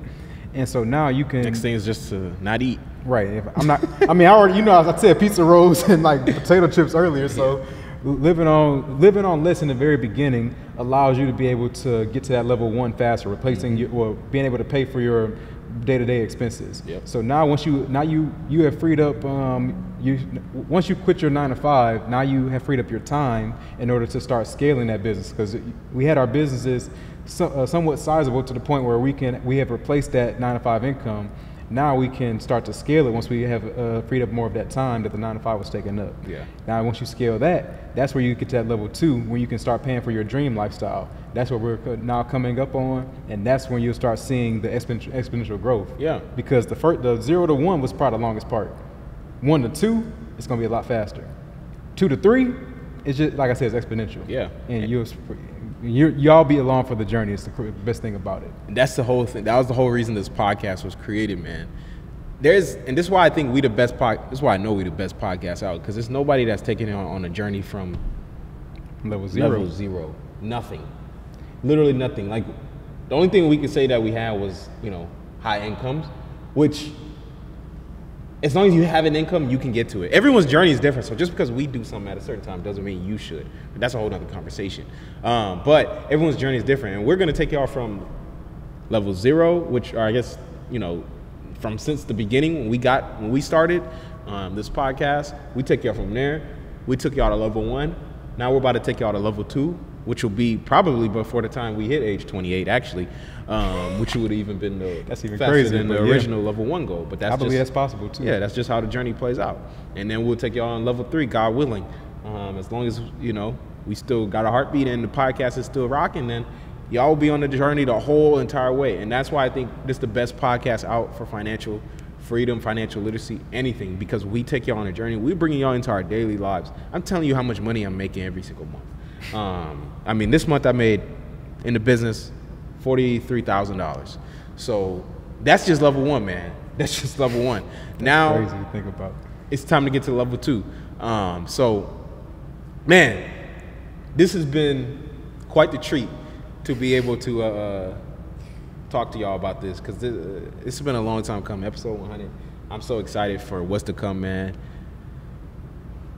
And so now you can. Next thing is just to not eat. Right. If I'm not, I mean, I already, I said pizza rolls and like potato chips earlier. So living on less in the very beginning allows you to be able to get to that level 1 faster, replacing or being able to pay for your day-to-day expenses. So now once you have freed up, once you quit your 9-to-5, now you have freed up your time in order to start scaling that business, because we had our businesses somewhat sizable to the point where we have replaced that 9-to-5 income. Now we can start to scale it once we have freed up more of that time that the 9-to-5 was taking up. Now once you scale that, that's where you get to that level 2, when you can start paying for your dream lifestyle. That's what we're now coming up on, and that's when you'll start seeing the exponential growth. Because the 0 to 1 was probably the longest part. 1 to 2, it's going to be a lot faster. 2 to 3, it's just, like I said, it's exponential. And y'all be along for the journey. It's the best thing about it. And that's the whole thing. That was the whole reason this podcast was created, man. And this is why I think this is why I know we the best podcast out, because there's nobody that's taking it on a journey from level 0. Level 0. Nothing. Literally nothing. Like, the only thing we could say that we had was, high incomes, which, as long as you have an income, you can get to it. Everyone's journey is different, so just because we do something at a certain time doesn't mean you should. But that's a whole other conversation. But everyone's journey is different, and we're going to take y'all from level 0, which are, I guess, from since the beginning when we started this podcast. We take y'all from there. We took y'all to level 1. Now we're about to take y'all to level 2, which will be probably before the time we hit age 28, actually, which would have even been that's even faster crazy than the original level 1 goal. But I believe that's possible too. Yeah, that's just how the journey plays out. And then we'll take y'all on level 3, God willing. As long as we still got a heartbeat and the podcast is still rocking, then y'all will be on the journey the whole entire way. And that's why I think this is the best podcast out for financial freedom, financial literacy, anything, because we take y'all on a journey. We're bringing y'all into our daily lives. I'm telling you how much money I'm making every single month. I mean, this month I made in the business $43,000. So that's just level 1, man. That's just level 1. That's now crazy to think about. It's time to get to level 2. So, man, this has been quite the treat to be able to talk to y'all about this, because it's been a long time coming. Episode 100. I'm so excited for what's to come, man.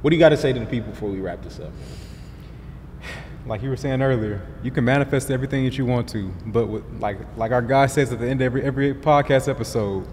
What do you got to say to the people before we wrap this up, man? Like you were saying earlier, you can manifest everything that you want to, but like our guy says at the end of every podcast episode,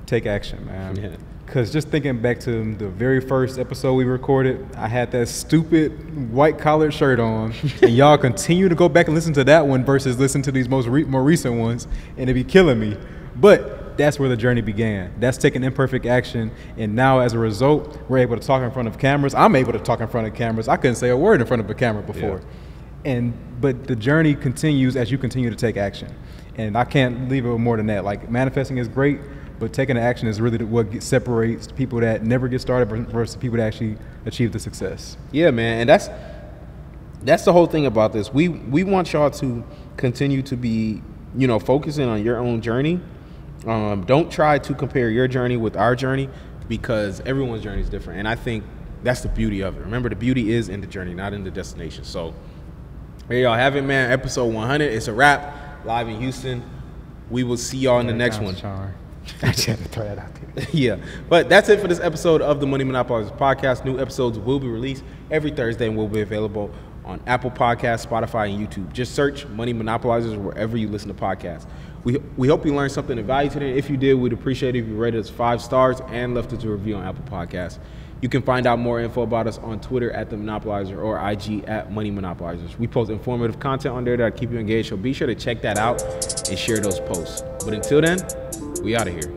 take action, man. Yeah. Because just thinking back to the very first episode we recorded, I had that stupid white collared shirt on, and y'all continue to go back and listen to that one versus listen to these more recent ones, and it be killing me. But that's where the journey began. That's taking imperfect action, and now as a result, we're able to talk in front of cameras. I'm able to talk in front of cameras. I couldn't say a word in front of a camera before. Yeah. But the journey continues as you continue to take action. And I can't leave it with more than that. Like, manifesting is great, but taking the action is really what separates people that never get started versus people that actually achieve the success. Yeah, man, and that's the whole thing about this. We want y'all to continue to be, focusing on your own journey. Don't try to compare your journey with our journey, because everyone's journey is different. And I think that's the beauty of it. Remember, the beauty is in the journey, not in the destination. So there y'all have it, man. Episode 100. It's a wrap. Live in Houston. We will see y'all in the next one. I just had to throw that out there. Yeah. But that's it for this episode of the Money Monopolizers podcast. New episodes will be released every Thursday and will be available on Apple Podcasts, Spotify, and YouTube. Just search Money Monopolizers wherever you listen to podcasts. We hope you learned something of value today. If you did, we'd appreciate it if you rated us 5 stars and left us a review on Apple Podcasts. You can find out more info about us on Twitter at The Monopolizer or IG at Money Monopolizers. We post informative content on there that'll keep you engaged, so be sure to check that out and share those posts. But until then, we out of here.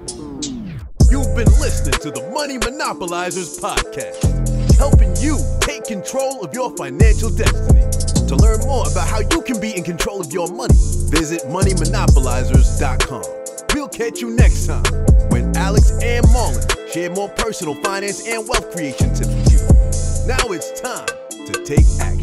You've been listening to the Money Monopolizers podcast, helping you take control of your financial destiny. To learn more about how you can be in control of your money, visit moneymonopolizers.com. We'll catch you next time when Alex and Marlon share more personal finance and wealth creation tips with you. Now it's time to take action.